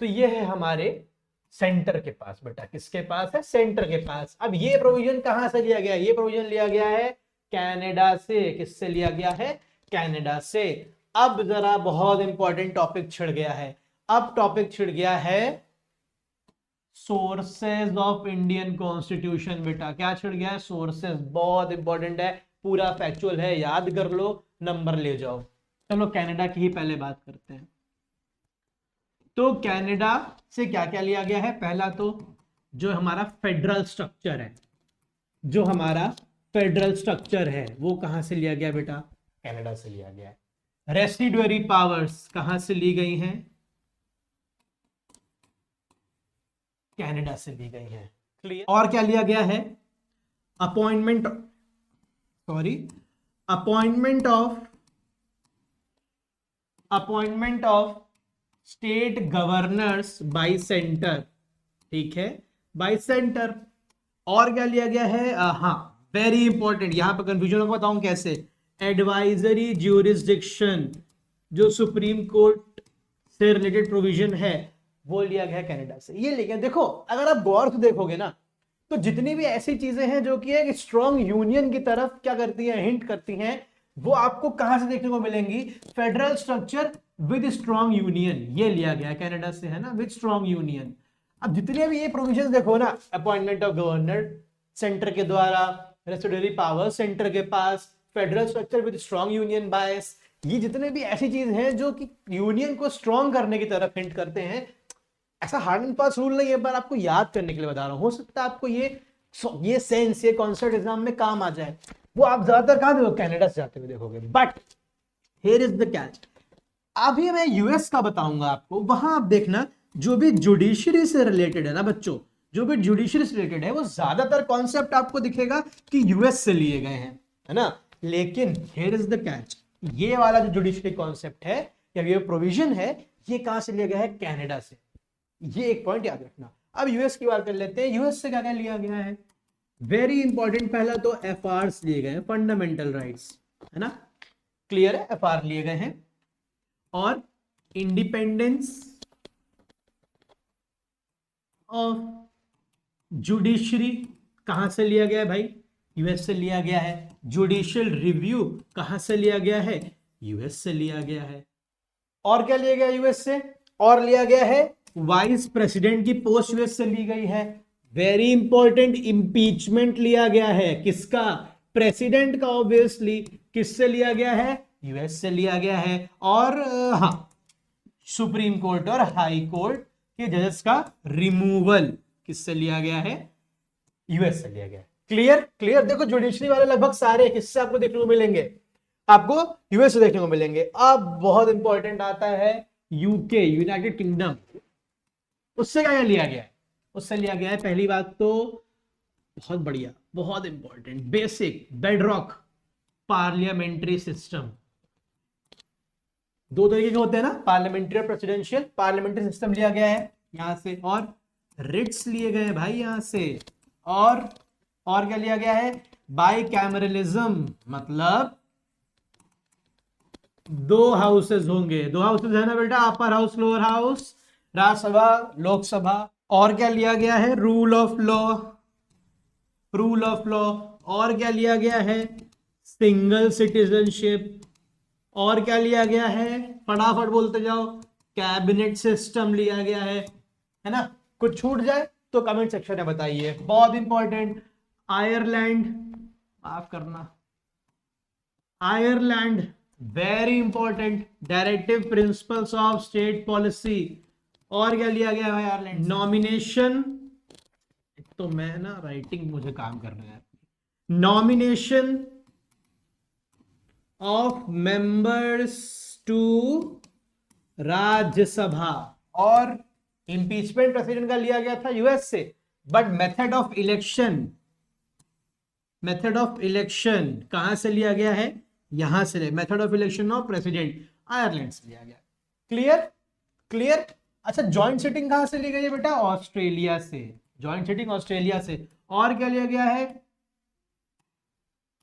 तो ये है हमारे सेंटर के पास। बेटा किसके पास है? सेंटर के पास। अब ये प्रोविजन कहां से लिया गया? ये प्रोविजन लिया गया है कनाडा से। किससे लिया गया है? कनाडा से। अब जरा बहुत इंपॉर्टेंट टॉपिक छिड़ गया है। अब टॉपिक छिड़ गया है सोर्सेज ऑफ इंडियन कॉन्स्टिट्यूशन। बेटा क्या छिड़ गया है? सोर्सेज। बहुत इंपॉर्टेंट है, पूरा फैक्चुअल है, याद कर लो, नंबर ले जाओ। चलो कनाडा की ही पहले बात करते हैं। तो कनाडा से क्या क्या लिया गया है? पहला तो जो हमारा फेडरल स्ट्रक्चर है, जो हमारा फेडरल स्ट्रक्चर है वो कहां से लिया गया बेटा? कनाडा से लिया गया है। रेसिड्यूरी पावर्स कहां से ली गई हैं? कनाडा से ली गई हैं। क्लियर? और क्या लिया गया है? Appointment of state governors bye centre. ठीक है, बाय सेंटर। और क्या लिया गया है? हाँ, वेरी इंपॉर्टेंट, यहां पर कंफ्यूजन को बताऊं कैसे। एडवाइजरी ज्यूरिसडिक्शन, जो सुप्रीम कोर्ट से रिलेटेड प्रोविजन है, वो लिया गया कनाडा से। ये लेकिन देखो, अगर आप गौर से देखोगे ना, तो जितनी भी ऐसी चीजें हैं जो कि एक स्ट्रॉन्ग यूनियन की तरफ क्या करती हैं, हिंट करती हैं, वो आपको कहां से देखने को मिलेंगी? Federal structure with strong union, ये लिया गया कनाडा से, है ना, विद स्ट्रॉन्ग यूनियन। अब जितने भी ये प्रोविजन देखो ना, अपॉइंटमेंट ऑफ गवर्नर सेंटर के द्वारा, रेसिड्यूरी पावर सेंटर के पास, federal structure with strong union bias, ये जितने भी ऐसी चीज हैं जो कि यूनियन को स्ट्रॉन्ग करने की तरफ हिंट करते हैं। ऐसा हार्ड एंड फास्ट रूल नहीं है, पर आपको याद करने के लिए बता रहा हूं। हो सकता है आपको ये सेंस, ये कॉन्सेप्ट एग्जाम में काम आ जाए। वो आप ज्यादातर कहां देखोगे? कनाडा से जाते हुए देखोगे। But here is the catch. अभी मैं यूएस का बताऊंगा आपको, वहां आप देखना जो भी जुडिशरी से रिलेटेड है ना बच्चों, जो भी जुडिशरी से रिलेटेड है, वो ज्यादातर कॉन्सेप्ट आपको दिखेगा कि यूएस से लिए गए हैं, है ना। लेकिन हियर इज द कैच, ये वाला जो जुडिशरी कॉन्सेप्ट है या ये प्रोविजन है, ये कहां से लिया गया है? कनाडा से। ये एक पॉइंट याद रखना। अब यूएस की बात कर लेते हैं। यूएस से क्या क्या लिया गया है? वेरी इंपॉर्टेंट, पहला तो एफआरस लिए गए हैं, फंडामेंटल राइट्स, है ना, क्लियर है, एफआर लिए गए हैं। और इंडिपेंडेंस ऑफ जुडिशरी कहां से लिया गया है भाई? यूएस से लिया गया है। जुडिशियल रिव्यू कहां से लिया गया है? यूएस से लिया गया है। और क्या लिया गया यूएस से? और लिया गया है वाइस प्रेसिडेंट की पोस्ट यूएस से ली गई है। वेरी इंपॉर्टेंट, इंपीचमेंट लिया गया है। किसका? प्रेसिडेंट का। ऑब्वियसली किससे लिया गया है? यूएस से लिया गया है। और हाँ, सुप्रीम कोर्ट और हाई कोर्ट के जजेस का रिमूवल किससे लिया गया है? यूएस से लिया गया है। क्लियर? क्लियर। देखो जुडिशरी वाले लगभग सारे किससे आपको देखने को मिलेंगे? आपको यूएस से देखने को मिलेंगे। अब बहुत इंपॉर्टेंट आता है यूके, यूनाइटेड किंगडम। उससे क्या लिया गया है? उससे लिया गया है, पहली बात तो बहुत बढ़िया, बहुत important, basic, bedrock parliamentary system. दो तरीके के होते हैं ना, पार्लियामेंट्री और प्रेसिडेंशियल। पार्लियामेंट्री सिस्टम लिया गया है यहां से, और रिट्स लिए गए भाई यहां से। और क्या लिया गया है? बाई कैमरलिज्म, मतलब 2 हाउसेस होंगे। 2 हाउसेस है ना बेटा, upper house, lower house, Rajya Sabha, Lok Sabha, और क्या लिया गया है? Rule of law, rule of law. और क्या लिया गया है? Single citizenship. और क्या लिया गया है? फटाफट बोलते जाओ। कैबिनेट सिस्टम लिया गया है ना? कुछ छूट जाए तो कमेंट सेक्शन में बताइए। बहुत इंपॉर्टेंट, आयरलैंड, माफ करना, Ireland, very important, directive principles of state policy. और क्या लिया गया है आयरलैंड? नॉमिनेशन, तो मैं ना राइटिंग मुझे काम करना है। Nomination of members to Rajya Sabha. और इंपीचमेंट प्रेसिडेंट का लिया गया था यूएस से, but method of election, method of election कहां से लिया गया है? यहां से। Method of election of president Ireland से लिया गया। क्लियर? क्लियर। अच्छा, ज्वाइंट सिटिंग कहां से ली गई है बेटा? ऑस्ट्रेलिया से। ज्वाइंट सिटिंग ऑस्ट्रेलिया से। और क्या लिया गया है?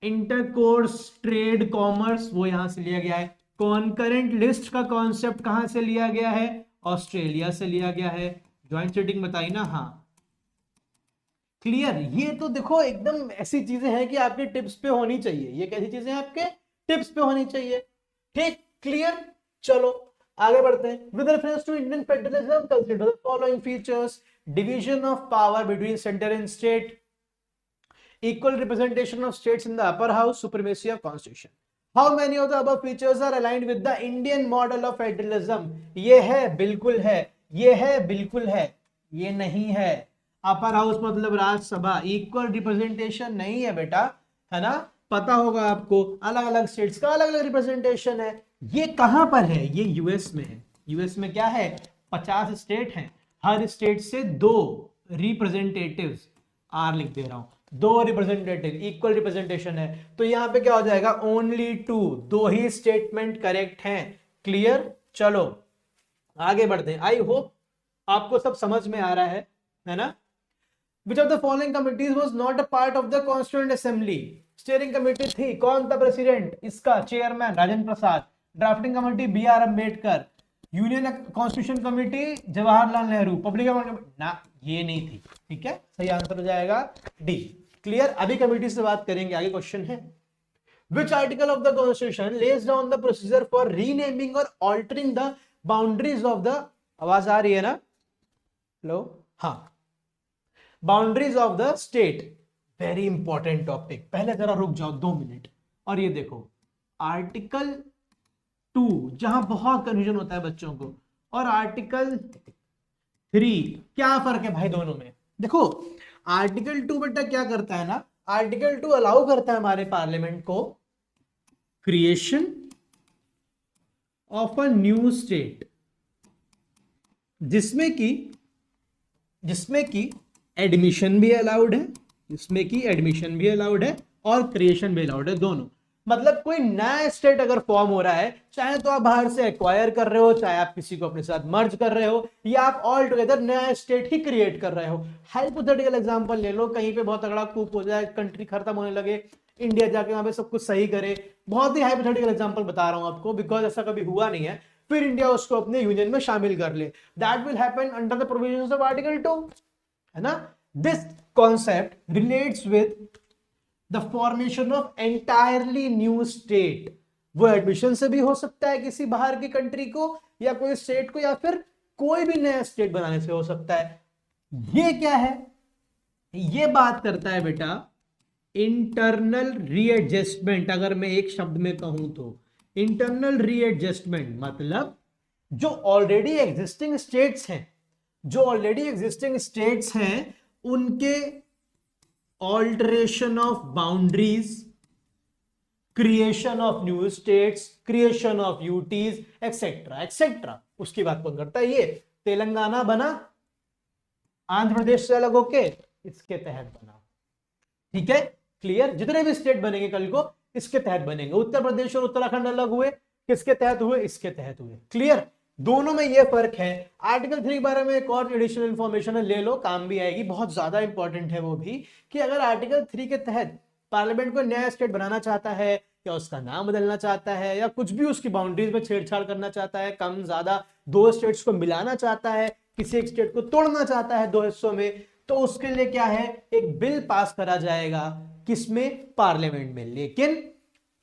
इंटरकोर्स ट्रेड कॉमर्स, वो यहां से लिया गया है। कॉन्करेंट लिस्ट का कॉन्सेप्ट कहां से लिया गया है? ऑस्ट्रेलिया से लिया गया है। ज्वाइंट सिटिंग बताई ना? हाँ, क्लियर। ये तो देखो एकदम ऐसी चीजें हैं कि आपके टिप्स पे होनी चाहिए। ये कैसी चीजें हैं? आपके टिप्स पे होनी चाहिए। ठीक, क्लियर। चलो आगे बढ़ते हैं। With reference to Indian federalism consider the following features: division of power between centre and state, equal representation of states in the upper house, supremacy of constitution. How many of the above features are aligned with the Indian model of federalism? ये है, बिल्कुल है। ये है, बिल्कुल है। ये नहीं है। अपर हाउस मतलब राज्यसभा। इक्वल रिप्रेजेंटेशन नहीं है बेटा, है ना? पता होगा आपको, अलग अलग स्टेट्स का अलग अलग रिप्रेजेंटेशन है। ये कहां पर है? ये यूएस में है। यूएस में क्या है? 50 स्टेट हैं, हर स्टेट से 2 रिप्रेजेंटेटिव्स, आर लिख दे रहा हूं, 2 रिप्रेजेंटेटिव, इक्वल रिप्रेजेंटेशन है। तो यहां पे क्या हो जाएगा? ओनली 2, 2 ही स्टेटमेंट करेक्ट हैं। क्लियर। चलो आगे बढ़ते हैं। आई होप आपको सब समझ में आ रहा है ना? Which of the following committees was not a part of the Constituent Assembly? Steering committee थी, कौन था प्रेसिडेंट इसका? Chairman Rajendra Prasad. Drafting committee B R Ambedkar. Union constitution committee Jawaharlal Nehru. Public ना, ये नहीं थी। ठीक है, सही आंसर हो जाएगा डी। क्लियर। अभी कमेटी से बात करेंगे, आगे क्वेश्चन है। Which article of the Constitution lays down the procedure for renaming or altering the boundaries of the, आवाज आ रही है ना? हेलो, हाँ, boundaries of the state. Very important topic. पहले जरा रुक जाओ 2 मिनट और ये देखो, आर्टिकल 2 जहां बहुत कंफ्यूजन होता है बच्चों को, और आर्टिकल 3, क्या फर्क है भाई दोनों में? देखो, आर्टिकल 2 बेटा क्या करता है ना, आर्टिकल 2 अलाउ करता है हमारे पार्लियामेंट को creation of a new state, जिसमें की एडमिशन भी अलाउड है, इसमें की एडमिशन भी अलाउड है और क्रिएशन भी अलाउड है, दोनों। मतलब कोई नया स्टेट अगर फॉर्म हो रहा है, चाहे तो आप बाहर से एक्वायर कर रहे हो, चाहे आप किसी को अपने साथ मर्ज कर रहे हो, या आप ऑल टुगेदर नया स्टेट ही क्रिएट कर रहे हो। हाइपोथेटिकल एग्जांपल ले लो, कहीं पे बहुत तगड़ा कूप हो जाए, कंट्री खत्म होने लगे, इंडिया जाके वहां पे सब कुछ सही करे। बहुत ही हाइपोथेटिकल एग्जांपल बता रहा हूं आपको, बिकॉज ऐसा कभी हुआ नहीं है। फिर इंडिया उसको अपने यूनियन में शामिल कर ले, that will happen under the provisions of article 2, है ना? This concept relates with the formation of entirely new state. वो एडमिशन से भी हो सकता है किसी बाहर की कंट्री को या कोई स्टेट को, या फिर कोई भी नया स्टेट बनाने से हो सकता है। ये क्या है? ये बात करता है बेटा इंटरनल रीएडजस्टमेंट। अगर मैं एक शब्द में कहूं तो इंटरनल रीएडजस्टमेंट मतलब जो ऑलरेडी एग्जिस्टिंग स्टेट्स हैं, उनके alteration of boundaries, creation of new states, creation of UTs, etcetera etcetera, उसकी बात कौन करता है? ये तेलंगाना बना आंध्र प्रदेश से अलग होके, इसके तहत बना। ठीक है, क्लियर। जितने भी स्टेट बनेंगे कल को इसके तहत बनेंगे। उत्तर प्रदेश और उत्तराखंड अलग हुए, किसके तहत हुए? इसके तहत हुए। क्लियर। दोनों में ये फर्क है। आर्टिकल 3 के बारे में एक और एडिशनल इंफॉर्मेशन है, ले लो, काम भी आएगी, बहुत ज्यादा इंपॉर्टेंट है वो भी, कि अगर आर्टिकल 3 के तहत पार्लियामेंट को नया स्टेट बनाना चाहता है, या उसका नाम बदलना चाहता है, या कुछ भी उसकी बाउंड्रीज में छेड़छाड़ करना चाहता है, कम ज्यादा 2 स्टेट्स को मिलाना चाहता है, किसी एक स्टेट को तोड़ना चाहता है दो हिस्सों में, तो उसके लिए क्या है, एक बिल पास करा जाएगा, किसमें, पार्लियामेंट में। लेकिन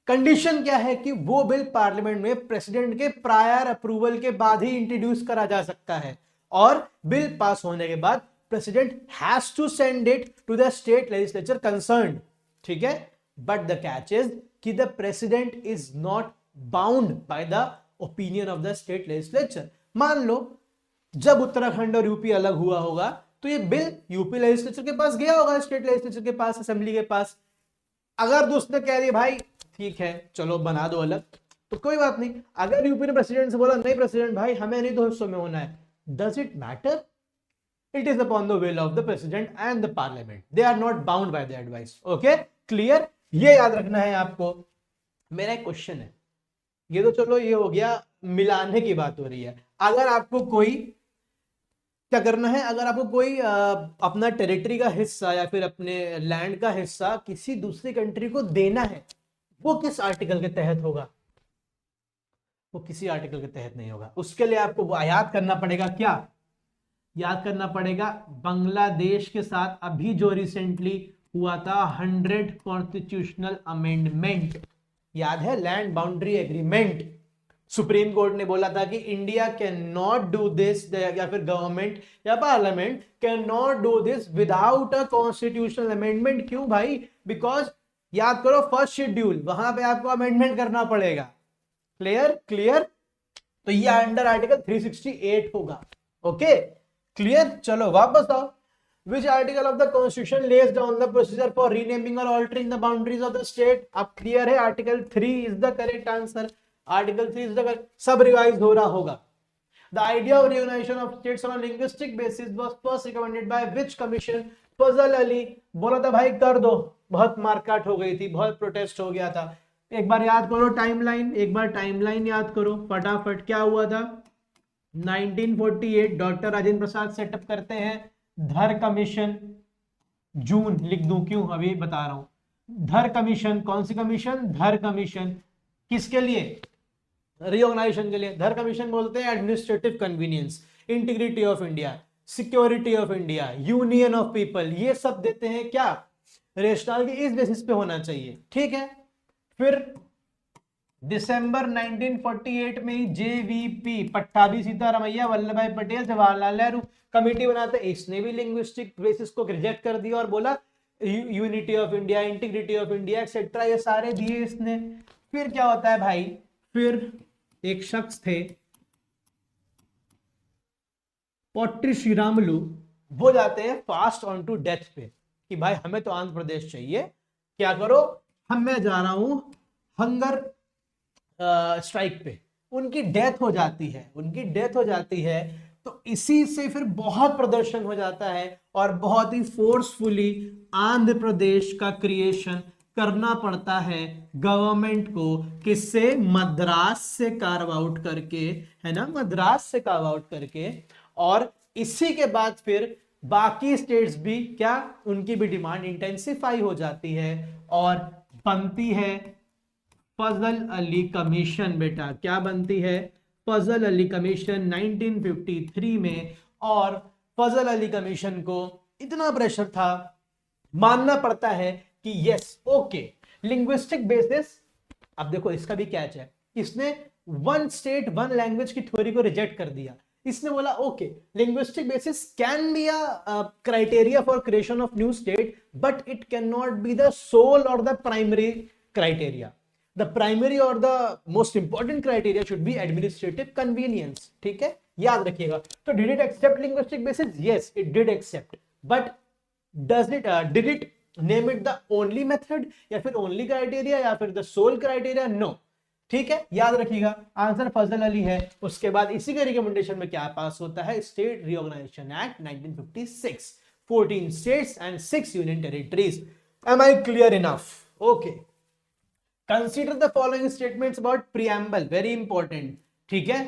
कंडीशन क्या है कि वो बिल पार्लियामेंट में प्रेसिडेंट के प्रायर अप्रूवल के बाद ही इंट्रोड्यूस करा जा सकता है, और बिल पास होने के बाद president has to send it to the state legislature concerned, ठीक है। बट द कैच इज कि the president is not bound by the opinion of the state legislature. मान लो जब उत्तराखंड और यूपी अलग हुआ होगा तो ये बिल यूपी लेजिस्लेचर के पास गया होगा, स्टेट लेजिस्लेचर के पास, असेंबली के पास। अगर दोस्त ने कह दिया भाई ठीक है चलो बना दो अलग, तो कोई बात नहीं। अगर यूपी ने प्रेसिडेंट से बोला नहीं प्रेसिडेंट भाई हमें नहीं दो हिस्सों में होना है, does it matter? It is upon the will of the president and the parliament. They are not bound by the advice. Okay? Clear? ये याद रखना है आपको। मेरा एक क्वेश्चन है, ये तो चलो ये हो गया, मिलाने की बात हो रही है। अगर आपको कोई क्या करना है, अगर आपको कोई अपना टेरिटरी का हिस्सा या फिर अपने लैंड का हिस्सा किसी दूसरी कंट्री को देना है, वो किस आर्टिकल के तहत होगा? वो किसी आर्टिकल के तहत नहीं होगा। उसके लिए आपको याद करना पड़ेगा, क्या याद करना पड़ेगा? बांग्लादेश के साथ अभी जो रिसेंटली हुआ था 100 कॉन्स्टिट्यूशनल अमेंडमेंट, याद है, land boundary agreement. Supreme court ने बोला था कि India can not do this, या फिर गवर्नमेंट या parliament can not do this without a constitutional amendment. क्यों भाई? बिकॉज याद करो फर्स्ट शेड्यूल, वहां पे आपको अमेंडमेंट करना पड़ेगा। क्लियर? क्लियर? तो ये अंडर आर्टिकल 368 होगा। Okay, clear? चलो वापस आओ। Which article of the Constitution lays down the procedure for renaming or altering the boundaries of the state? अब क्लियर है, article 3 is the correct answer. Article 3 is the correct, सब revise हो रहा होगा। The idea of reunion of states on a linguistic basis was first recommended by which commission? फजल अली। बोला था भाई कर दो, बहुत मारकाट हो गई थी, बहुत प्रोटेस्ट हो गया था। एक बार याद करो टाइमलाइन, एक बार टाइमलाइन याद करो फटाफट। क्या हुआ था? 1948 डॉक्टर राजेंद्र प्रसाद सेटअप करते हैं धर कमीशन। जून लिख दूं, क्यों अभी बता रहा हूं। धर कमीशन, कौन सी कमीशन? धर कमीशन। किसके लिए? रिऑर्गेनाइजेशन के लिए। धर कमीशन बोलते हैं administrative convenience, integrity of India, security of India, union of people, ये सब देते हैं क्या? रेशनल की इस बेसिस पे होना चाहिए, ठीक है। फिर दिसंबर 1948 में ही जेवीपी पट्टाभी सीतारामैया वल्लभ भाई पटेल जवाहरलाल नेहरू कमेटी बनाते, इसने भी लिंग्विस्टिक बेसिस को रिजेक्ट कर दिया और बोला unity of India, integrity of India etcetera, ये सारे दिए इसने। फिर क्या होता है भाई? फिर एक शख्स थे पोट्टी श्रीरामुलु, वो जाते हैं फास्ट ऑन टू डेथ पे कि भाई हमें तो आंध्र प्रदेश चाहिए, क्या करो, मैं जा रहा हूं हंगर स्ट्राइक पे। उनकी डेथ हो जाती है, उनकी डेथ हो जाती है। तो इसी से फिर बहुत प्रदर्शन हो जाता है और बहुत ही फोर्सफुली आंध्र प्रदेश का क्रिएशन करना पड़ता है गवर्नमेंट को। किससे? मद्रास से कार्व आउट करके, है ना, मद्रास से कार्व आउट करके। और इसी के बाद फिर बाकी स्टेट्स भी क्या, उनकी भी डिमांड इंटेंसिफाई हो जाती है और बनती है फजल अली कमीशन। बेटा क्या बनती है? फजल अली कमीशन 1953 में। और फजल अली कमीशन को इतना प्रेशर था, मानना पड़ता है कि यस ओके लिंग्विस्टिक बेसिस। अब देखो इसका भी कैच है, इसने वन स्टेट वन लैंग्वेज की थ्योरी को रिजेक्ट कर दिया। इसने बोला okay linguistic basis can be a criteria for creation of new state, but it can not be the sole or the primary criteria. The primary or the most important criteria should be administrative convenience, ठीक है, याद रखिएगा। तो did it accept linguistic basis? Yes, it did accept, but did it name it the only method या फिर only criteria या फिर the sole criteria? No, ठीक है, याद रखिएगा। आंसर फजल अली है। उसके बाद इसी के रिकमेंडेशन में क्या पास होता है? State reorganisation act 1956, 14 states and 6 union territories. Am I clear enough? Okay. Consider the following statements about preamble, very important, ठीक है।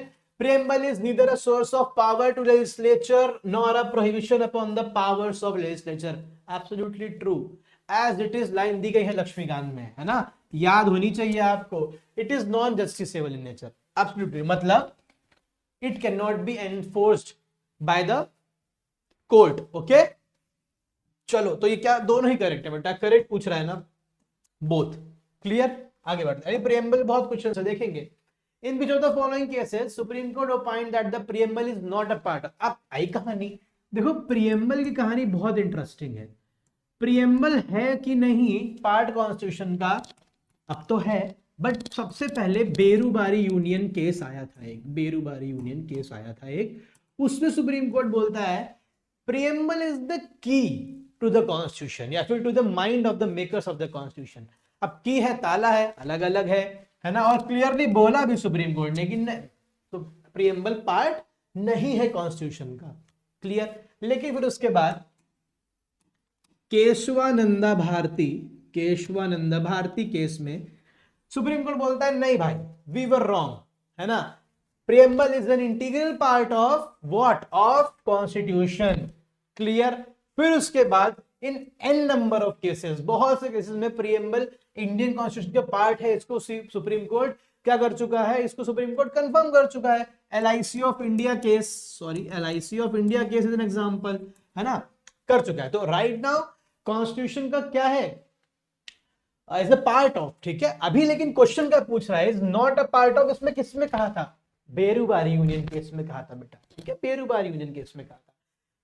Preamble is neither a source of power to legislature nor a prohibition upon the powers of legislature. Absolutely true. As it is line दी गई है लक्ष्मीकांत में, है ना, याद होनी चाहिए आपको। It is non justiciable in nature. Absolutely, मतलब it cannot be enforced by the court. Okay, चलो तो ये क्या दोनों ही करेक्ट है बेटा, करेक्ट पूछ रहा है ना, बोथ। क्लियर, आगे बढ़ते हैं। प्रियम्बल बहुत क्वेश्चन है, देखेंगे। In which of the following cases supreme court opined that the preamble is not a part. अब आई कहानी, देखो प्रियम्बल की कहानी बहुत इंटरेस्टिंग है। प्रियम्बल है कि नहीं पार्ट कॉन्स्टिट्यूशन का, अब तो है, बट सबसे पहले बेरूबारी यूनियन केस आया था एक, बेरूबारी यूनियन केस आया था एक, उसमें सुप्रीम कोर्ट बोलता है preamble is the key to the constitution, या फिर to the mind of the makers of the constitution. अब की है, ताला है, अलग अलग है ना, और क्लियरली बोला भी सुप्रीम कोर्ट ने कि तो प्रियम्बल पार्ट नहीं है कॉन्स्टिट्यूशन का। क्लियर, लेकिन फिर उसके बाद केशवानंदा भारती, केशवानंदा भारती केस में सुप्रीम कोर्ट बोलता है नहीं भाई, वी वर रॉन्ग, है ना, preamble is an integral part of what, of constitution. Clear, फिर उसके बाद in an number of cases, बहुत से केसेस में प्रियम्बल इंडियन कॉन्स्टिट्यूशन का पार्ट है, इसको सुप्रीम कोर्ट क्या कर चुका है, इसको सुप्रीम कोर्ट कंफर्म कर चुका है। LIC of India case, sorry LIC of India case is an example, है ना, कर चुका है। तो राइट नाउ कॉन्स्टिट्यूशन का क्या है, एज अ पार्ट ऑफ, ठीक है। अभी लेकिन क्वेश्चन क्या पूछ रहा है, is not a part of, इसमें किसमें कहा था, बेरूबारी यूनियन केस में कहा था बेटा, ठीक है, बेरूबारी यूनियन केस में कहा था।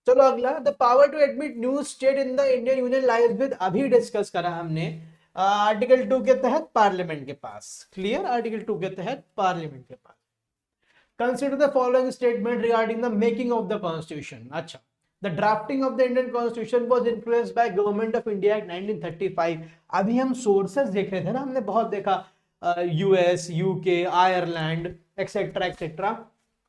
चलो अगला, the power to admit new state in the Indian union lies with, अभी डिस्कस करा हमने आर्टिकल 2 के तहत पार्लियामेंट के पास। क्लियर, आर्टिकल 2 के तहत पार्लियामेंट के पास। Consider the following statement regarding the making of the constitution. अच्छा, the drafting of the Indian Constitution was influenced by Government of India Act 1935। अभी हम सोर्सेस देख रहे थे ना, हमने बहुत देखा, US, UK, Ireland etcetera etcetera,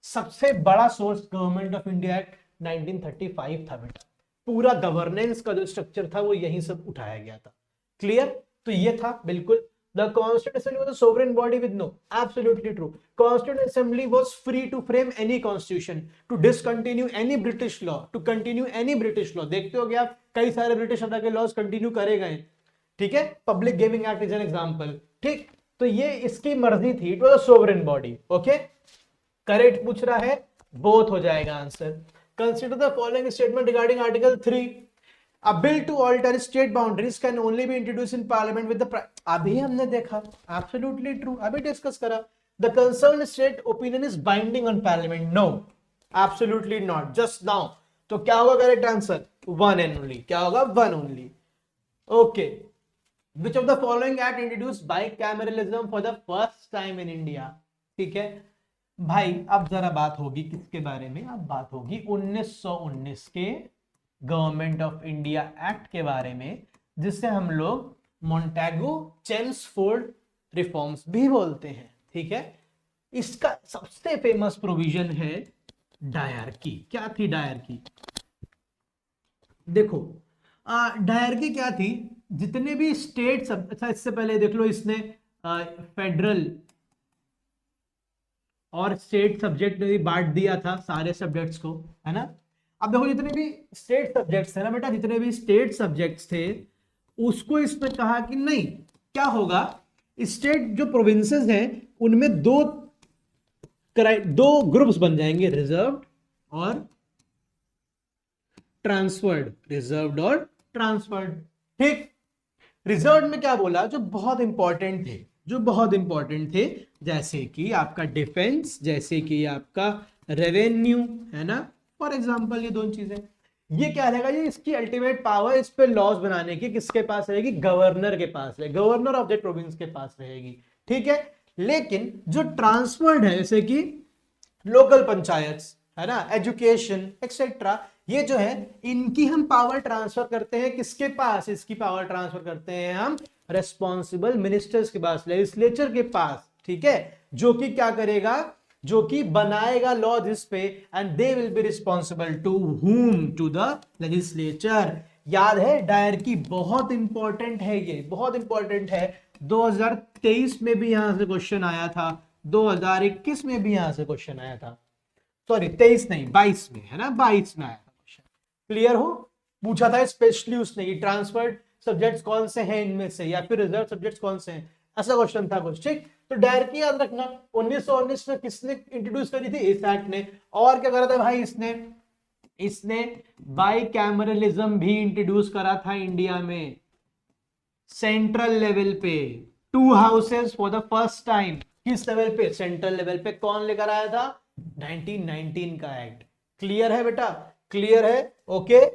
सबसे बड़ा source government of India act 1935 था बेटा। पूरा गवर्नेंस का जो स्ट्रक्चर था वो यही सब उठाया गया था। क्लियर, तो ये था बिल्कुल। The Constituent Assembly was a sovereign body with no, absolutely true. Constituent Assembly was free to frame any constitution, to discontinue any British law, to continue any British law। देखते हो आप कई सारे ब्रिटिश तरह के लॉज कंटिन्यू करे गए, ठीक है। Public gaming act is an example, ठीक। तो ये इसकी मर्जी थी, it was a sovereign body. Okay, correct पूछ रहा है, बोथ हो जाएगा answer. Consider the following statement regarding article 3। A bill to alter state boundaries can only be introduced in parliament with the, अभी हमने देखा, absolutely true, अभी discuss करा, the concerned state opinion is binding on parliament, no, absolutely not, just now। तो क्या होगा correct answer, one and only, क्या होगा, one only. Okay, which of the following act introduced bicameralism for the first time in India। ठीक है भाई, अब जरा बात होगी किसके बारे में, अब बात होगी 1919 के गवर्नमेंट ऑफ इंडिया एक्ट के बारे में, जिससे हम लोग मॉन्टेगो चेम्सफोर्ड रिफॉर्म्स भी बोलते हैं। ठीक है, इसका सबसे फेमस प्रोविजन है डायरकी। क्या थी डायरकी, देखो डायरकी क्या थी, जितने भी स्टेट, अच्छा इससे पहले देख लो, इसने फेडरल और स्टेट सब्जेक्ट में भी बांट दिया था सारे सब्जेक्ट्स को, है ना। अब देखो जितने भी स्टेट सब्जेक्ट्स थे ना बेटा, जितने भी स्टेट सब्जेक्ट्स थे उसको इसने कहा कि नहीं, क्या होगा, स्टेट जो प्रोविंसेस हैं उनमें दो ग्रुप्स बन जाएंगे, रिजर्व्ड और ट्रांसफर्ड, रिजर्व्ड और ट्रांसफर्ड। ठीक, रिजर्व में क्या बोला, जो बहुत इंपॉर्टेंट थे, जो बहुत इंपॉर्टेंट थे, जैसे कि आपका डिफेंस, जैसे कि आपका रेवेन्यू, है ना, फॉर एग्जांपल ये दोनों चीजें। ये क्या रहेगा, ये इसकी अल्टीमेट पावर इस पे लॉज बनाने की किसके पास रहेगी, गवर्नर के पास रहेगी, गवर्नर ऑफ द प्रोविंस के पास रहेगी। ठीक है, लेकिन जो ट्रांसफर्ड है, जैसे कि लोकल पंचायत, है ना, एजुकेशन एक्सेट्रा, ये जो है इनकी हम पावर ट्रांसफर करते हैं किसके पास, इसकी पावर ट्रांसफर करते हैं हम रेस्पॉन्सिबल मिनिस्टर्स के पास, लेजिस्लेचर के पास। ठीक है, जो कि क्या करेगा, जो कि बनाएगा लॉ जिस पे, and they will be responsible to whom, to the legislature. याद है डायरकी, बहुत इंपॉर्टेंट है, ये बहुत इंपॉर्टेंट है। 2023 में भी यहां से क्वेश्चन आया था, 2021 में भी यहां से क्वेश्चन आया था, सॉरी 23 नहीं 22 में, है ना, 22 में आया था क्वेश्चन। क्लियर हो, पूछा था स्पेशली उसने कि ट्रांसफर्ड सब्जेक्ट्स कौन से हैं इनमें से, या फिर रिजर्व सब्जेक्ट्स कौन से हैं, ऐसा क्वेश्चन था कुछ। ठीक, तो डायरकी याद रखना, 1919 में किसने इंट्रोड्यूस करी थी, इस एक्ट ने। और क्या करा था भाई इसने, इसने बाइकैमरलिज्म भी इंट्रोड्यूस करा था इंडिया में सेंट्रल लेवल पे, 2 houses for the first time. किस लेवल पे? सेंट्रल लेवल पे। कौन लेकर आया था? 1919 का एक्ट। क्लियर है बेटा? क्लियर है? ओके,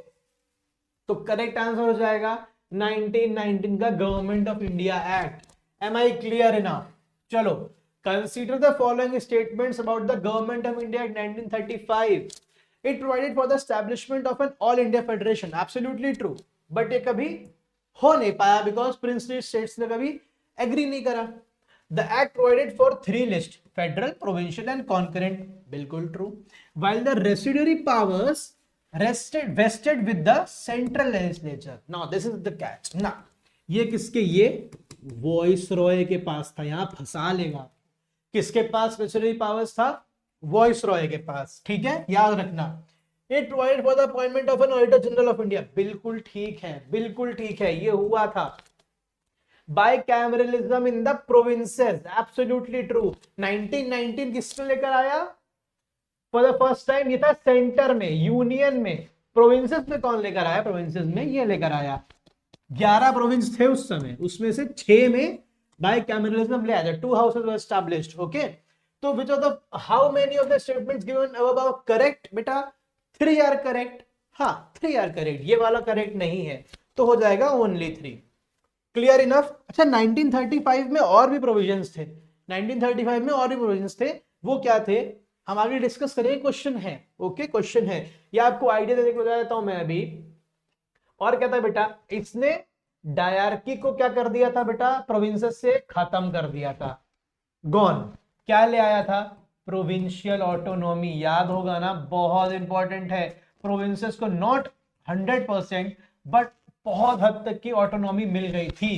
तो करेक्ट आंसर हो जाएगा 1919 का government of India act. Am I clear enough? चलो, consider the following statements about the government of India act 1935। It provided for the establishment of an all India federation. Absolutely true, but ये कभी हो नहीं पाया because princely states ने कभी agree नहीं करा। The act provided for 3 list, federal, provincial and concurrent. बिल्कुल true. While the residuary powers vested with the central legislature. Now this is the catch. ना ये किसके? ये वॉइस रॉय के पास था। यहां फंसा लेगा। किसके पास रेसिडुअरी पावर्स था? वॉइस रॉय के पास। ठीक है, याद रखना। It provided for the appointment of an auditor general of India. बिल्कुल ठीक है, बिल्कुल ठीक है, ये हुआ था। Bicameralism in the provinces. Absolutely true. 1919 किसने लेकर आया? फॉर द फर्स्ट टाइम ये था सेंटर में, यूनियन में। प्रोविंसेस में कौन लेकर आया? प्रोविंसेस में ये लेकर आया। 11 प्रोविंस थे उस समय, उसमें से 6 में बाइकैमरलिज्म ले आया। 2 हाउसेस वर एस्टैब्लिश्ड। ओके, तो विच of the how many of the statements given above correct? बेटा 3 आर करेक्ट। हाँ, 3 आर करेक्ट। ये वाला करेक्ट नहीं है, तो हो जाएगा ओनली 3। Clear enough? अच्छा, 1935 में और भी प्रोविजंस थे। 1935 में और भी प्रोविजंस थे। वो क्या थे हम आगे डिस्कस करेंगे। क्वेश्चन है, ओके, क्वेश्चन है। ये आपको आइडिया देने को बता देता हूं मैं अभी। और क्या था बेटा? इसने डायरकी को क्या कर दिया था बेटा? प्रोविंसेस से खत्म कर दिया था। गॉन। क्या ले आया था? Provincial autonomy. याद होगा ना, बहुत इंपॉर्टेंट है। प्रोविंसेस को नॉट 100% बट बहुत हद तक की ऑटोनॉमी मिल गई थी।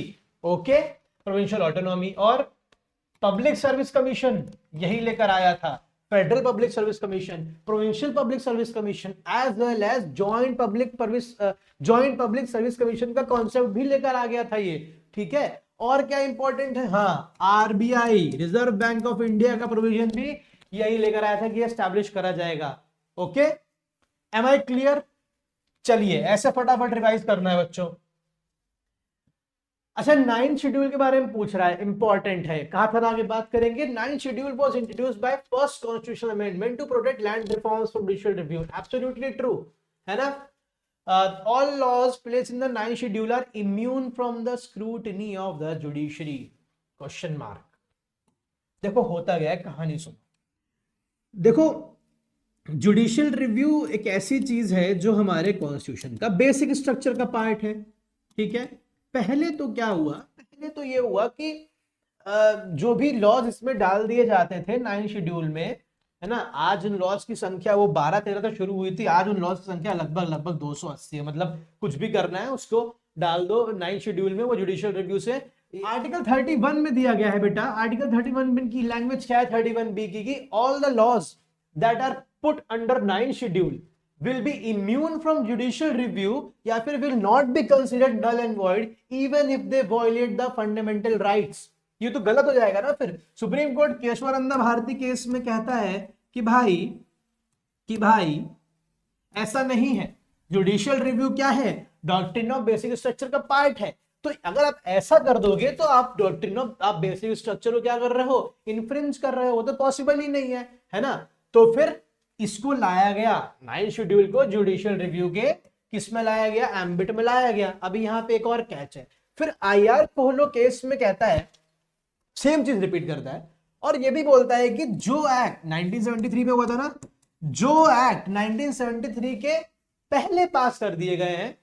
Okay, provincial autonomy. और पब्लिक सर्विस कमीशन यही लेकर आया था। Federal public service commission, provincial public service commission, as well as joint public service commission का कॉन्सेप्ट भी लेकर आ गया था ये। ठीक है, और क्या इंपॉर्टेंट है? हाँ, RBI, reserve bank of India का प्रोविजन भी यही लेकर आया था कि एस्टैब्लिश करा जाएगा। Okay, am I clear? चलिए, ऐसे फटाफट रिवाइज करना है बच्चों। अच्छा, 9th शेड्यूल के बारे में पूछ रहा है, इंपॉर्टेंट है। कहा था ना, आगे बात करेंगे। 9th schedule was introduced by first constitutional amendment to protect land reforms from judicial review. Absolutely true, है ना? All laws placed in the 9th schedule are immune from the scrutiny of the judiciary? Question mark. देखो होता गया है, कहानी सुनो। देखो, judicial review एक ऐसी चीज है जो हमारे कॉन्स्टिट्यूशन का बेसिक स्ट्रक्चर का पार्ट है। ठीक है, पहले तो क्या हुआ? पहले तो ये हुआ कि जो भी लॉज इसमें डाल दिए जाते थे 9th शेड्यूल में, है ना, आज उन लॉज की संख्या वो 12-13 तक शुरू हुई थी। आज उन लॉज की संख्या लगभग 280 है। मतलब कुछ भी करना है उसको डाल दो 9th शेड्यूल में, वो जुडिशियल रिव्यू से। आर्टिकल 31 में दिया गया है बेटा। आर्टिकल 31 की लैंग्वेज क्या है? 31B की all the laws that are put under 9th schedule will be immune from judicial review या फिर will not be considered null and void even if they violate the fundamental rights। ये तो गलत हो जाएगा ना फिर। Supreme court Kesavananda Bharati case में कहता है कि भाई ऐसा नहीं है। जुडिशियल रिव्यू क्या है? डॉक्ट्रिन ऑफ बेसिक स्ट्रक्चर का पार्ट है। तो अगर आप ऐसा कर दोगे तो आप डॉक्ट्रिन ऑफ आप बेसिक स्ट्रक्चर को क्या कर रहे हो? इन्फ्रिंज कर रहे हो। वो तो पॉसिबल ही नहीं है ना? तो फिर इसको लाया गया 9th शेड्यूल को जुडिशियल रिव्यू के किस में लाया गया? एम्बिट में लाया गया। अभी यहां पे एक और कैच है। फिर आईआर कोहलो केस में कहता है, सेम चीज रिपीट करता है और ये भी बोलता है कि जो एक्ट 1973 में हुआ था ना, जो एक्ट 1973 के पहले पास कर दिए गए हैं,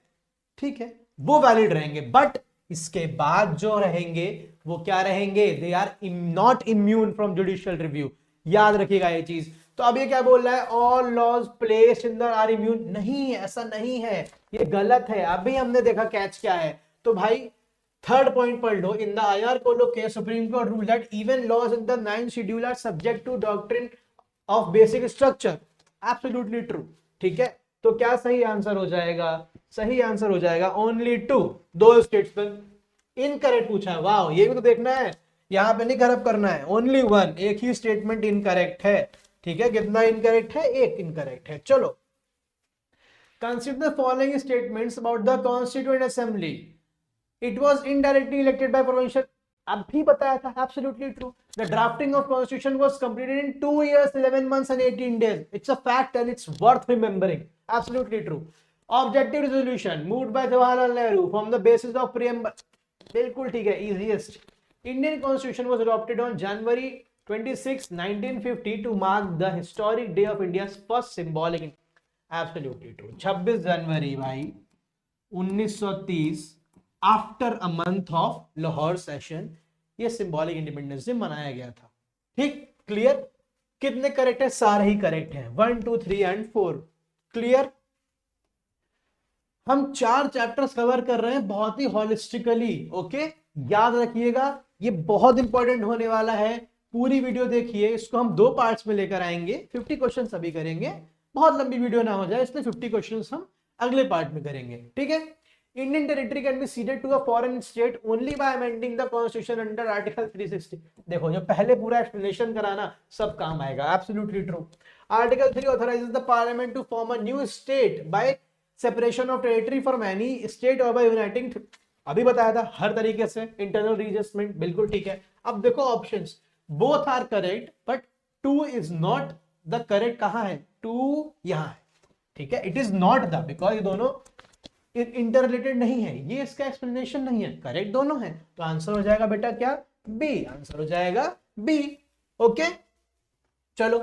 ठीक है, वो वैलिड रहेंगे। बट इसके बाद जो रहेंगे वो क्या रहेंगे? They are not immune from judicial review. याद रखिएगा ये चीज। तो अब ये क्या बोल रहा है? All laws placed in the are immune. नहीं, ऐसा नहीं है, ये गलत है। अभी हमने देखा कैच क्या है। तो भाई थर्ड पॉइंट पढ़ लो। In the IR Coelho case supreme court rule that even laws in the 9th schedule are subject to doctrine of basic structure. Absolutely true. ठीक है, तो क्या सही आंसर हो जाएगा? सही आंसर हो जाएगा ओनली 2। 2 स्टेटमेंट इनकरेक्ट पूछा है। वाह, ये भी तो देखना है, यहां पे नहीं खराब करना है। ओनली 1, एक ही स्टेटमेंट इनकरेक्ट है। ठीक है, कितना इनकरेक्ट है? 1 इनकरेक्ट है। चलो, Consider the following statements about the Constituent Assembly. It was indirectly elected by provincial. अभी बताया था, absolutely true. The drafting of constitution was completed in 2 years, 11 months and 18 days. It's a fact and it's worth remembering. Absolutely true. Objective resolution moved by Jawaharlal Nehru from the basis of preamble. बिल्कुल ठीक है, easiest. Indian constitution was adopted on January 26, 1950 to mark the historic day of India's first symbolic. Absolutely true. 26 जनवरी भाई 1930 after a month of Lahore session ये symbolic independence day मनाया गया था। ठीक, clear? कितने करेक्ट है? सारे ही करेक्ट हैं, 1 2 3 एंड 4। क्लियर? हम 4 चैप्टर्स कवर कर रहे हैं बहुत ही हॉलिस्टिकली। ओके, याद रखिएगा ये बहुत इंपॉर्टेंट होने वाला है। पूरी वीडियो देखिए, इसको हम 2 पार्ट्स में लेकर आएंगे। 50 क्वेश्चन अभी करेंगे, बहुत लंबी वीडियो ना हो जाए इसलिए 50 क्वेश्चंस हम अगले पार्ट में करेंगे। ठीक है? Indian territory can be ceded to a foreign state only by amending the constitution under article 360। देखो, जो पहले पूरा एक्सप्लेनेशन कराना सब काम आएगा। Absolutely true. Article 3 authorises the parliament to form a new state by separation of territory from any state और by uniting. अभी बताया था हर तरीके से इंटरनल रीएडजस्टमेंट। बिल्कुल ठीक है। अब देखो options, both are correct but 2 is not the correct. कहां है? 2 यहां है। ठीक है, it is not the, because ये दोनों इंटर रिलेटेड नहीं है, ये इसका एक्सप्लेनेशन नहीं है। करेक्ट दोनों है, तो आंसर हो जाएगा बेटा क्या? बी। आंसर हो जाएगा बी। ओके, चलो।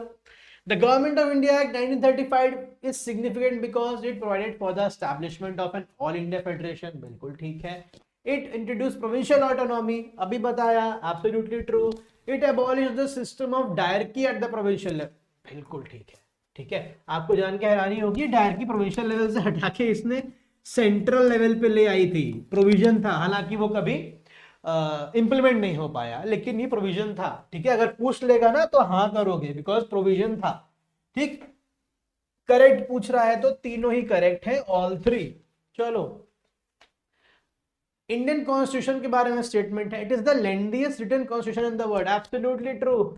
The government of India act 1935 is significant because it provided for the establishment of an all India federation. बिल्कुल ठीक है। It introduce provincial autonomy. अभी बताया, absolutely true. It abolish the system of dyarchy at the provincial level. बिल्कुल ठीक है। ठीक है, आपको जान के हैरानी होगी डायरकी प्रोविंशियल लेवल से हटा के इसने सेंट्रल लेवल पे ले आई थी। प्रोविजन था, हालांकि वो कभी इंप्लीमेंट नहीं हो पाया, लेकिन ये प्रोविजन था। ठीक है, अगर पूछ लेगा ना तो हाँ करोगे, बिकॉज प्रोविजन था। ठीक, करेक्ट पूछ रहा है तो तीनों ही करेक्ट है, ऑल 3। चलो, इंडियन कॉन्स्टिट्यूशन के बारे में स्टेटमेंट है। It is the lengthiest written constitution in the world. Absolutely true.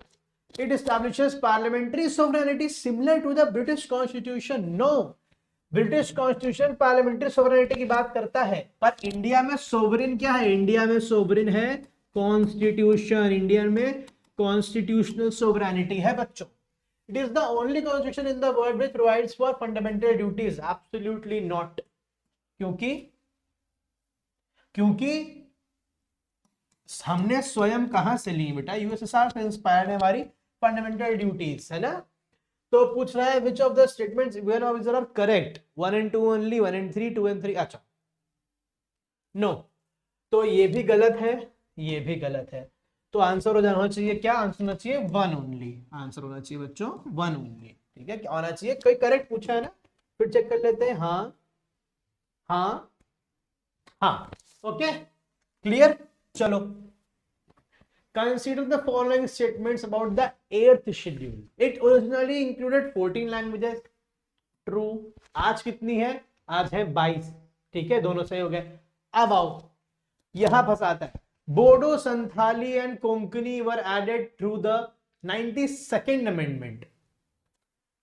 It establishes parliamentary sovereignty similar to the British constitution. No, British constitution parliamentary sovereignty की बात करता है, पर इंडिया में सोवरेन क्या है? इंडिया में सोवरेन है कॉन्स्टिट्यूशन। इंडिया में कॉन्स्टिट्यूशनल सोवरेनिटी है बच्चों। It is the only constitution in the world which provides for fundamental duties. Absolutely not. क्योंकि हमने स्वयं कहां से ली बेटा? यूएसएसआर से इंस्पायर्ड है हमारी फंडामेंटल ड्यूटीज, है ना? तो पूछ रहा है which of the statements given of these are correct? 1 and 2 only, 1 and 3, 2 and 3। अच्छा, नो, तो ये भी गलत है, ये भी गलत है। तो आंसर हो जाना चाहिए क्या? आंसर होना चाहिए 1 ओनली। आंसर होना चाहिए बच्चों 1 ओनली। ठीक है, क्या होना चाहिए? कोई करेक्ट पूछा है ना? फिर चेक कर लेते हैं। हाँ हाँ हाँ, ओके, क्लियर। चलो, consider the following statements about the 8th schedule. It originally included 14 languages. True. आज कितनी है? आज है 22। ठीक है, दोनों सही हो गए। अब आओ, यहां फंसाता है। Bodo, Santhali and Konkani were added through the 92nd amendment.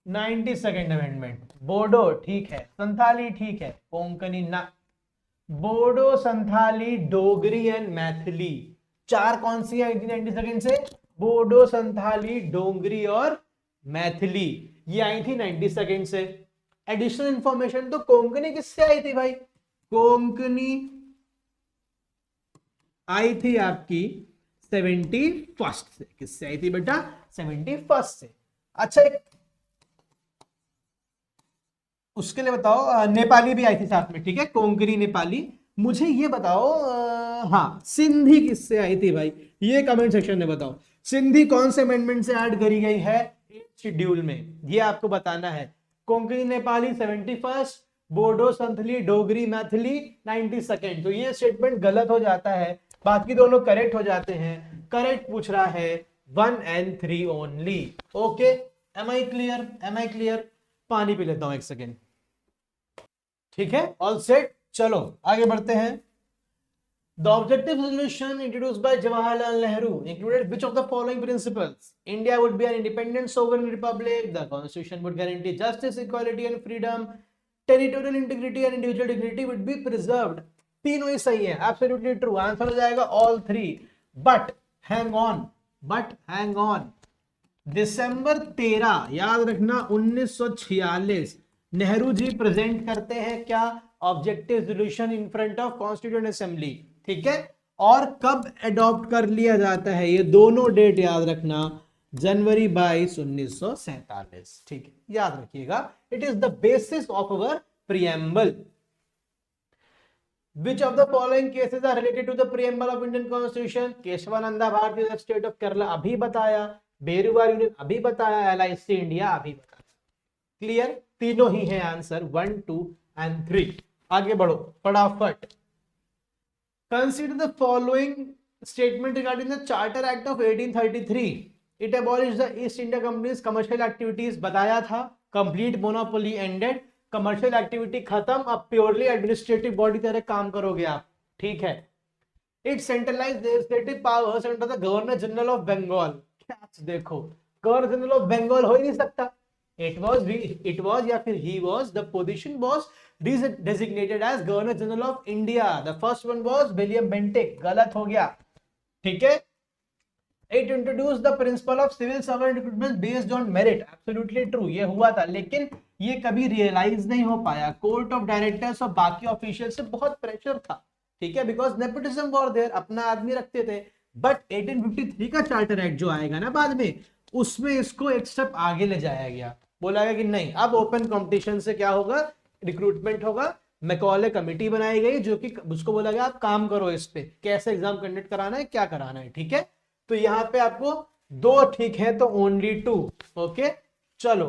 92nd amendment. Bodo ठीक है, संथाली ठीक है, कोंकणी ना। बोडो, संथाली, डोगरी एंड मैथिली, 4 कौन सी आई थी 92nd से? बोडो, संथाली, डोगरी और मैथिली, ये आई थी 92nd से। एडिशनल इंफॉर्मेशन तो कोंकणी किससे आई थी भाई? कोंकणी आई थी आपकी 71st से। किससे आई थी बेटा? 71st से। अच्छा, उसके लिए बताओ, नेपाली भी आई थी साथ में। ठीक है, कोंकणी, नेपाली। मुझे ये बताओ, हाँ, सिंधी किससे आई थी भाई? ये कमेंट सेक्शन में बताओ। सिंधी कौन से अमेंडमेंट से ऐड करी गई है शेड्यूल में? ये आपको बताना है। Konkani, Nepali 71st, Bodo, Santhali, Dogri, Maithili 92nd। तो ये स्टेटमेंट गलत हो जाता है, बाकी दोनों करेक्ट हो जाते हैं। करेक्ट पूछ रहा है 1 and 3 only. Okay, am I clear? Am I clear? पानी पी लेता हूं 1 सेकेंड। ठीक है, ऑल सेट। चलो आगे बढ़ते हैं। The objective resolution introduced by Jawaharlal Nehru included which of the following principles? India would be an independent sovereign republic. The constitution would guarantee justice, equality and freedom. Territorial integrity and individual dignity would be preserved. तीनों ही सही है, absolutely true, answer हो जाएगा all three. But hang on, दिसंबर 13 याद रखना 1946 Nehru ji present करते हैं क्या, objective resolution in front of constituent assembly, ठीक है। और कब अडॉप्ट कर लिया जाता है, ये दोनों डेट याद रखना, जनवरी 22 1947, ठीक है, याद रखिएगा। It is the basis of our preamble. Which of the following cases are related to the preamble of Indian Constitution? Kesavananda Bharati state of Kerala अभी बताया, बेरुवार यूनियन अभी बताया, LIC इंडिया अभी बताया। क्लियर, तीनों ही है आंसर 1, 2 and 3। आगे बढ़ो फटाफट। Consider the following statement regarding the Charter Act of 1833. It abolished the East India Company's commercial activities, बताया था। Complete monopoly ended, commercial activity खत्म, अब प्योरली एडमिनिस्ट्रेटिव बॉडी तरह काम करोगे आप, ठीक है। It centralised legislative powers under the governor general of Bengal. क्या देखो, गवर्नर जनरल ऑफ बंगाल हो ही नहीं सकता। इट वाज या फिर he was, the position was designated as governor general of India. The first one was William Bentinck, गलत हो गया, ठीक है। It introduced the principle of civil servant recruitment based on merit, absolutely true, ये हुआ था, लेकिन ये कभी रियलाइज नहीं हो पाया। कोर्ट ऑफ डायरेक्टर्स और बाकी ऑफिशियल से बहुत प्रेशर था, ठीक है, बिकॉज नेपोटिज्म वर देयर, अपना आदमी रखते थे। बट 1853 का चार्टर एक्ट जो आएगा ना बाद में, उसमें इसको एक स्टेप आगे ले जाया गया, बोला गया कि नहीं, अब ओपन कॉम्पिटिशन से क्या होगा, रिक्रूटमेंट होगा। मैकॉले कमेटी बनाई गई जो कि उसको बोला गया आप काम करो इस पे, कैसे एग्जाम कंडक्ट कराना है, क्या कराना है, ठीक है। तो यहां पे आपको 2 ठीक है, तो ओनली 2, ओके। चलो,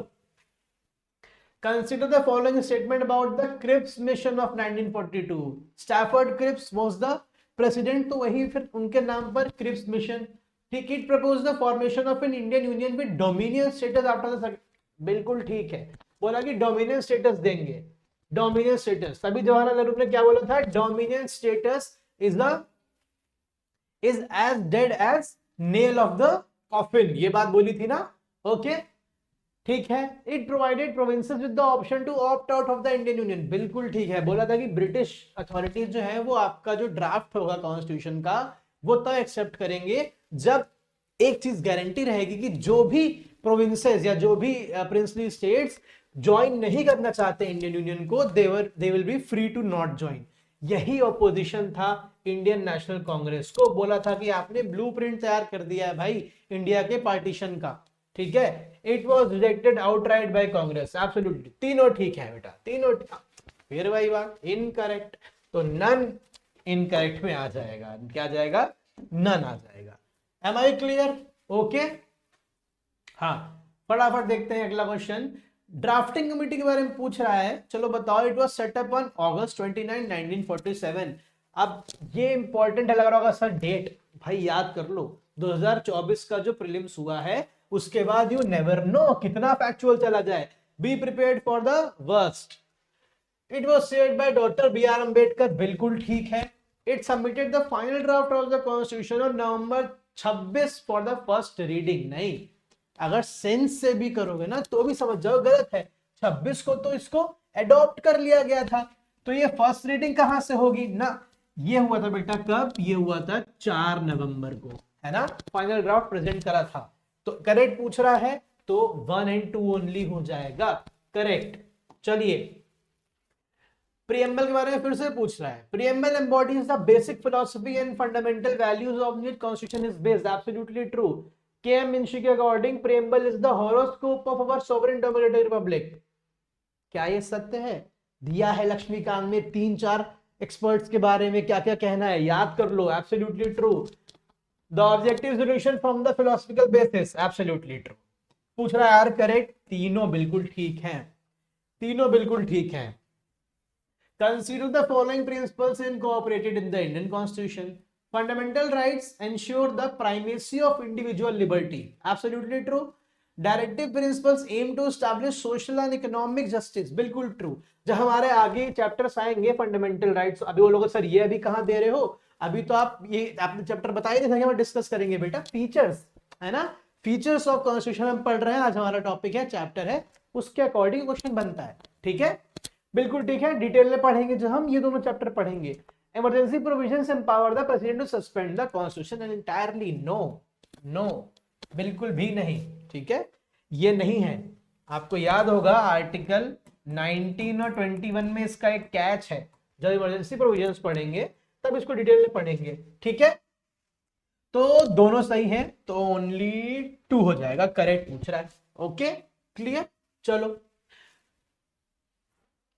consider the following statement about the Cripps mission of 1942। Stafford Cripps was the president, तो वही फिर उनके नाम पर क्रिप्स मिशन, ठीक। It propose the formation of an Indian union with dominion status after the, बिल्कुल ठीक है, बोला कि डोमिनियन स्टेटस देंगे, डोमिनियन स्टेटस। तभी जवाहरलाल नेहरू ने क्या बोला था, dominion status is as dead as nail of the coffin, ये बात बोली थी ना, ओके, ठीक है। It provided provinces with the option to opt out of the Indian union, बिल्कुल ठीक है, बोला था कि ब्रिटिश अथॉरिटीज जो है वो आपका जो ड्राफ्ट होगा कॉन्स्टिट्यूशन का वो तब एक्सेप्ट करेंगे जब एक चीज गारंटी रहेगी कि जो भी प्रोविंसेस या जो भी प्रिंसली स्टेट्स ज्वाइन नहीं करना चाहते इंडियन यूनियन को, they will be free to not join. यही ऑपोजिशन था इंडियन नेशनल कांग्रेस को, बोला था कि आपने ब्लूप्रिंट तैयार कर दिया है भाई इंडिया के पार्टीशन का, ठीक है। It was rejected outright by Congress, absolutely, तीनों ठीक है बेटा, तीनों। फिर वही बात, इनकरेक्ट, तो नन इनकरेक्ट में आ जाएगा, क्या जाएगा, नन आ जाएगा। Am I clear, okay. हाँ, फटाफट देखते हैं अगला क्वेश्चन। ड्राफ्टिंग कमेटी के बारे में पूछ रहा है, चलो बताओ। It was set up on August 29, 1947। अब ये इंपॉर्टेंट है, लग रहा होगा सर डेट, भाई याद कर लो, 2024 का जो प्रीलिम्स हुआ है उसके बाद यू नेवर नो कितना फैक्चुअल चला जाए, be prepared for the worst. It was said by doctor BR Ambedkar, बिल्कुल ठीक है। It submitted the final draft of the constitution on November 26 for the first reading. नहीं, अगर सेंस से भी करोगे ना तो भी समझ जाओ गलत है, 26 को तो इसको एडॉप्ट कर लिया गया था, तो ये फर्स्ट रीडिंग कहां से होगी ना, ये हुआ था बेटा कब, ये हुआ था 4 नवंबर को, है ना, फाइनल ड्राफ्ट प्रेजेंट करा था। तो करेक्ट पूछ रहा है तो 1 और 2 ओनली हो जाएगा, करेक्ट। चलिए, प्रीएम्बल के बारे में फिर से पूछ रहा है। Preamble embodies the basic philosophy and fundamental values of which constitution is based, absolutely true. KM Minshi के according preamble is the horoscope of our sovereign dominated Republic. क्या ये सत्य है? दिया है लक्ष्मीकांत में 3-4 एक्सपर्ट्स के बारे में क्या क्या कहना है, याद कर लो, absolutely true. The objective solution from the philosophical basis, absolutely true. पूछ रहा है यार करेक्ट, तीनों बिल्कुल ठीक हैं, तीनों बिल्कुल ठीक हैं। Consider the following principles incorporated in the Indian constitution. Fundamental rights ensure the primacy of individual liberty. Absolutely true. Directive principles aim to establish social and economic justice. बिल्कुल true. जब हमारे आगे चैप्टर्स आएंगे फंडामेंटल राइट्स, अभी वो लोग sir ये अभी कहाँ दे रहे हो, अभी तो आप ये आपने चैप्टर बताया नहीं था, हम डिस्कस करेंगे बेटा फीचर्स, है ना, फीचर्स ऑफ कॉन्स्टिट्यूशन हम पढ़ रहे हैं, आज हमारा टॉपिक है, चैप्टर है, उसके अकॉर्डिंग क्वेश्चन बनता है, ठीक है। बिल्कुल ठीक है, डिटेल में पढ़ेंगे जब हम ये दोनों चैप्टर पढ़ेंगे। Emergency provisions empower the president to suspend the constitution and entirely, no no, बिल्कुल भी नहीं, ठीक है, ये नहीं है। आपको याद होगा आर्टिकल 19 और 21 में इसका एक कैच है, जब इमरजेंसी प्रोविजंस पढ़ेंगे तब इसको डिटेल में पढ़ेंगे, ठीक है। तो दोनों सही है, तो ओनली 2 हो जाएगा, करेक्ट पूछ रहा है। ओके क्लियर, चलो।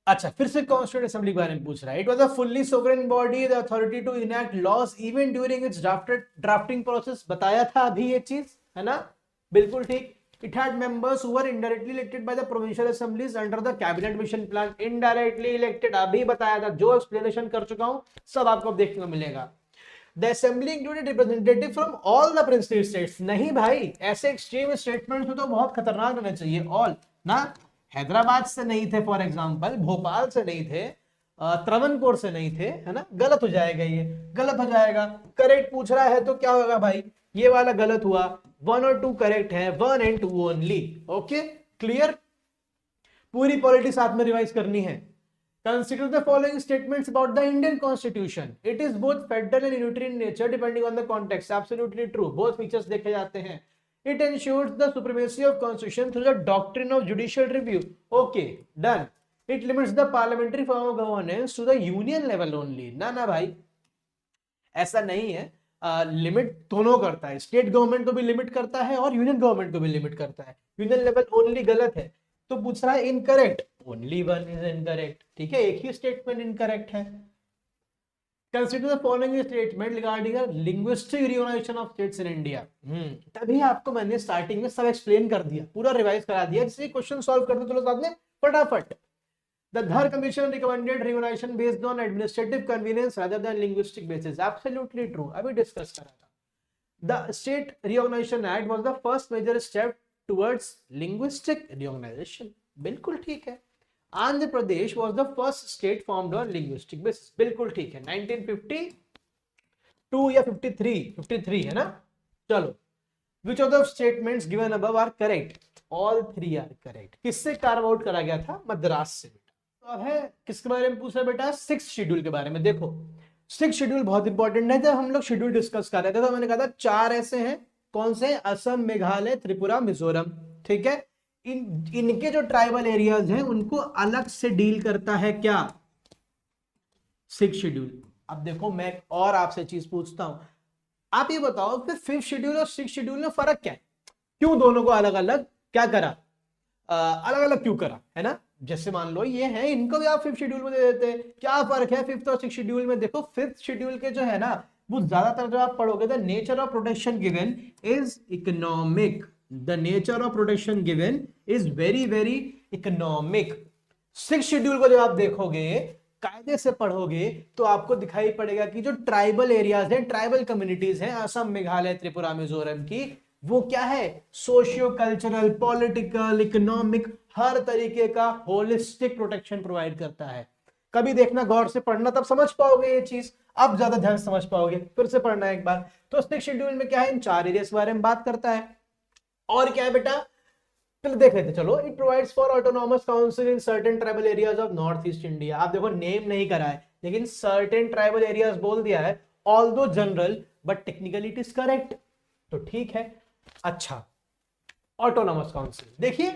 अच्छा, फिर से कॉन्स्टिट्यूंट असेंबली के बारे में पूछ रहा है। It was a fully sovereign body, the authority to enact laws even during its drafting process, बताया था अभी ये चीज, है ना, बिल्कुल ठीक। It had members who were indirectly elected by the provincial assemblies under the cabinet mission plan, indirectly elected, अभी बताया था, जो एक्सप्लेनेशन कर चुका हूं सब आपको देखने को मिलेगा। The assembly included representative from all the princely states, नहीं भाई, ऐसे एक्सट्रीम स्टेटमेंट्स तो बहुत खतरनाक होने चाहिए, ऑल ना, हैदराबाद से नहीं थे फॉर एग्जांपल, भोपाल से नहीं थे, त्रावणकोर से नहीं थे, है ना, गलत हो जाएगा, ये गलत हो जाएगा। करेक्ट पूछ रहा है तो क्या होगा भाई, ये वाला गलत हुआ, 1 और 2 करेक्ट है, 1 and 2 ओनली। ओके क्लियर, पूरी पॉलिटी साथ में रिवाइज करनी है। Consider the following statements about the Indian Constitution. It is both federal and unitary in nature, depending on the context. Absolutely true. Both features देखे जाते हैं. It ensures the supremacy of Constitution through the doctrine of judicial review. Okay, done. It limits the parliamentary form of governance to the union level only. ना भाई, ऐसा नहीं है। Limit दोनों करता है, स्टेट गवर्नमेंट को भी लिमिट करता है और यूनियन गवर्नमेंट को भी लिमिट करता है। यूनियन लेवल ओनली गलत है, तो पूछ रहा है इनकरेक्ट, ओनली 1 इज इनकरेक्ट, ठीक है, एक ही स्टेटमेंट इनकरेक्ट है। Consider the following statement regarding linguistic reorganisation of states in India. तभी आपको मैंने स्टार्टिंग में सब एक्सप्लेन कर दिया, पूरा रिवाइज करा दिया, जिससे क्वेश्चन सॉल्व करते चलो साथ में फटाफट। The Dhar Commission recommended reorganization based on administrative convenience rather than linguistic basis. Absolutely true. अभी डिस्कस करा था। The State Reorganization Act was the first major step towards linguistic reorganization. बिल्कुल ठीक है। Andhra Pradesh was the first state formed on linguistic basis. बिल्कुल ठीक है। 1952 या 53 है ना। चलो, which of the statements given above are correct? All 3 are correct. किससे कार्व आउट करा गया था? मद्रास से। अब है किसके बारे में पूछ रहा है बेटा? 6th शेड्यूल के बारे में। देखो 6th शेड्यूल बहुत इंपॉर्टेंट है। जब हम लोग शेड्यूल डिस्कस कर रहे थे तो मैंने कहा था 4 ऐसे हैं, कौन से? असम, मेघालय, त्रिपुरा, मिजोरम, ठीक है। इनके जो ट्राइबल एरियाज हैं उनको अलग से डील करता है क्या? 6th schedule. अब देखो मैं और आपसे चीज पूछता हूं, आप ये बताओ फिर 5th शेड्यूल और 6th शेड्यूल में फर्क क्या है? क्यों दोनों को अलग अलग क्या करा, अलग अलग क्यों करा, है ना? जैसे मान लो ये है, इनको भी आप 5th शेड्यूल में दे देते, क्या फर्क है 5th और 6th शेड्यूल में? देखो 5th शेड्यूल के जो है ना, वो ज्यादातर जो आप पढ़ोगे, the nature of protection given is economic, the nature of protection given is very very economic. 6th schedule को जब आप देखोगे, कायदे से पढ़ोगे, तो आपको दिखाई पड़ेगा कि जो ट्राइबल एरियाज हैं, ट्राइबल कम्युनिटीज हैं असम, मेघालय, त्रिपुरा, मिजोरम की, वो क्या है? सोशियो कल्चरल, पॉलिटिकल, इकोनॉमिक, हर तरीके का होलिस्टिक प्रोटेक्शन प्रोवाइड करता है। कभी देखना, गौर से पढ़ना, तब समझ पाओगे ये चीज, अब ज्यादा ध्यान समझ पाओगे। फिर से पढ़ना एक बार। तो 6th शेड्यूल में क्या है? इन 4 एरियाज के बारे में बात करता है। और क्या है बेटा? चलो देख लेते, चलो। It provides for autonomous council in certain tribal areas of north east India. आप देखो नेम नहीं करा है, लेकिन सर्टेन ट्राइबल एरियाज बोल दिया है, although general but technically it is correct, तो ठीक है। अच्छा, ऑटोनॉमस काउंसिल देखिए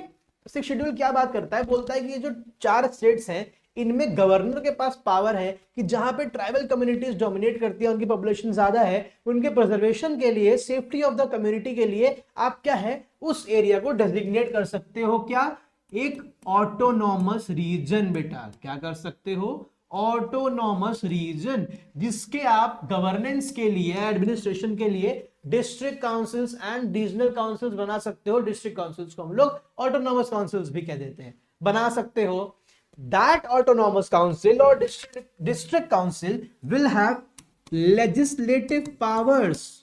6th शेड्यूल क्या बात करता है? बोलता है कि ये जो 4 स्टेट्स हैं, इनमें गवर्नर के पास पावर है कि जहां पे ट्राइबल कम्युनिटीज डोमिनेट करती है, उनकी पॉपुलेशन ज्यादा है, उनके प्रिजर्वेशन के लिए, सेफ्टी ऑफ द कम्युनिटी के लिए आप क्या है, उस एरिया को डेजिग्नेट कर सकते हो क्या? एक ऑटोनॉमस रीजन। बेटा क्या कर सकते हो? ऑटोनॉमस रीजन, जिसके आप गवर्नेंस के लिए, एडमिनिस्ट्रेशन के लिए district councils and regional councils बना सकते हो। डिस्ट्रिक्ट काउंसिल्स को हम लोग ऑटोनॉमस काउंसिल्स भी कह देते हैं, बना सकते हो। दैट ऑटोनॉमस काउंसिल और district council will have legislative powers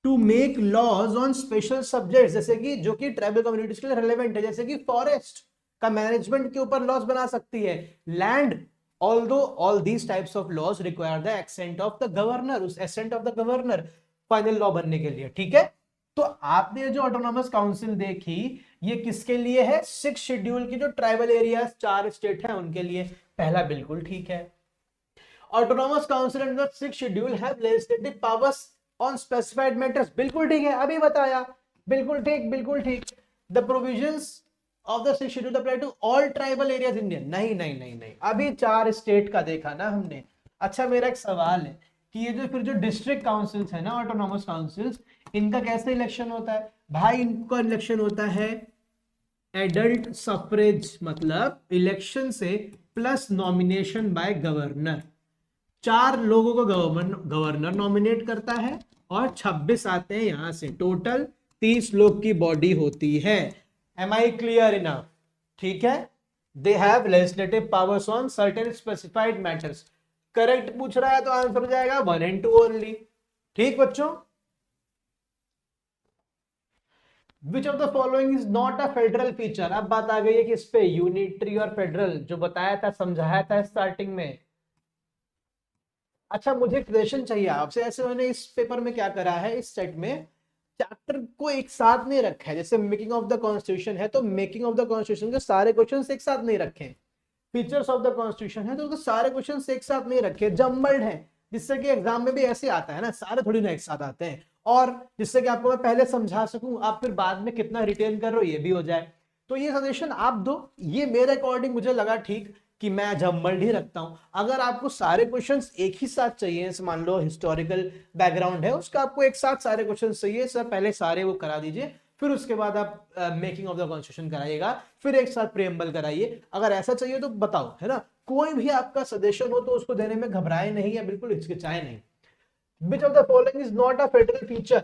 to make laws on special subjects, जैसे कि जो कि ट्राइबल कम्युनिटीज के लिए रेलेवेंट है, जैसे कि फॉरेस्ट का मैनेजमेंट के ऊपर लॉज बना सकती है, land. Although all these types of laws require the assent of the governor, उस assent of the governor final law बनने के लिए, ठीक है। तो आपने जो ऑटोनॉमस काउंसिल देखी, ये किसके लिए है? 6 शेड्यूल की जो ट्राइबल एरियाज 4 स्टेट हैं उनके लिए। पहला बिल्कुल ठीक है। Autonomous council under 6 schedule have legislative powers on specified matters, बिल्कुल ठीक है, अभी बताया, बिल्कुल ठीक, बिल्कुल ठीक। The provisions of the 6 schedule apply to all tribal areas Indian, नहीं नहीं नहीं नहीं, अभी 4 स्टेट का देखा ना हमने। अच्छा, मेरा एक सवाल है कि ये जो फिर जो डिस्ट्रिक्ट काउंसिल्स है ना, ऑटोनॉमस काउंसिल्स, इनका कैसे इलेक्शन होता है भाई? इनका इलेक्शन होता है एडल्ट सफरेज, मतलब इलेक्शन से प्लस नॉमिनेशन बाय गवर्नर। 4 लोगों को गवर्नर नॉमिनेट करता है और 26 आते हैं यहां से, टोटल 30 लोग की बॉडी होती है। Am I clear enough? ठीक है। They have legislative powers on certain specified matters. Correct पूछ रहा है तो आंसर हो जाएगा 1 and 2 ओनली। ठीक बच्चों? विच of the following is not a federal feature? अब बात आ गई है कि इस पे यूनिटरी और फेडरल जो बताया था, समझाया था स्टार्टिंग में। अच्छा, मुझे क्वेश्चन चाहिए आपसे। ऐसे मैंने इस पेपर में क्या करा है, इस सेट में चैप्टर को एक साथ नहीं रखा है। जैसे मेकिंग ऑफ द कॉन्स्टिट्यूशन है तो मेकिंग ऑफ द कॉन्स्टिट्यूशन के सारे क्वेश्चन एक साथ नहीं रखे। फीचर्स ऑफ द कॉन्स्टिट्यूशन है तो उसके सारे क्वेश्चन एक साथ नहीं रखे, जम्बल्ड है, जिससे कि एग्जाम में भी ऐसे आता है ना, सारे थोड़ी ना एक साथ आते हैं। और जिससे कि आपको मैं पहले समझा सकूं, आप फिर बाद में कितना रिटेन कर रहे हो ये भी हो जाए। तो ये सजेशन आप दो, ये मेरे अकॉर्डिंग मुझे लगा ठीक कि मैं जम्बल्ड ही रखता हूं। अगर आपको सारे क्वेश्चंस एक ही साथ चाहिए, जैसे मान लो हिस्टोरिकल बैकग्राउंड है उसका आपको एक साथ सारे क्वेश्चंस चाहिए, सर पहले सारे वो करा दीजिए, फिर उसके बाद आप मेकिंग ऑफ द कॉन्स्टिट्यूशन कराइएगा, फिर एक साथ प्रीएम्बल कराइए। अगर ऐसा चाहिए तो बताओ, है ना। कोई भी आपका सजेशन हो तो उसको देने में घबराए नहीं या बिल्कुल हिचकिचाए नहीं। Which of the following is not a federal feature?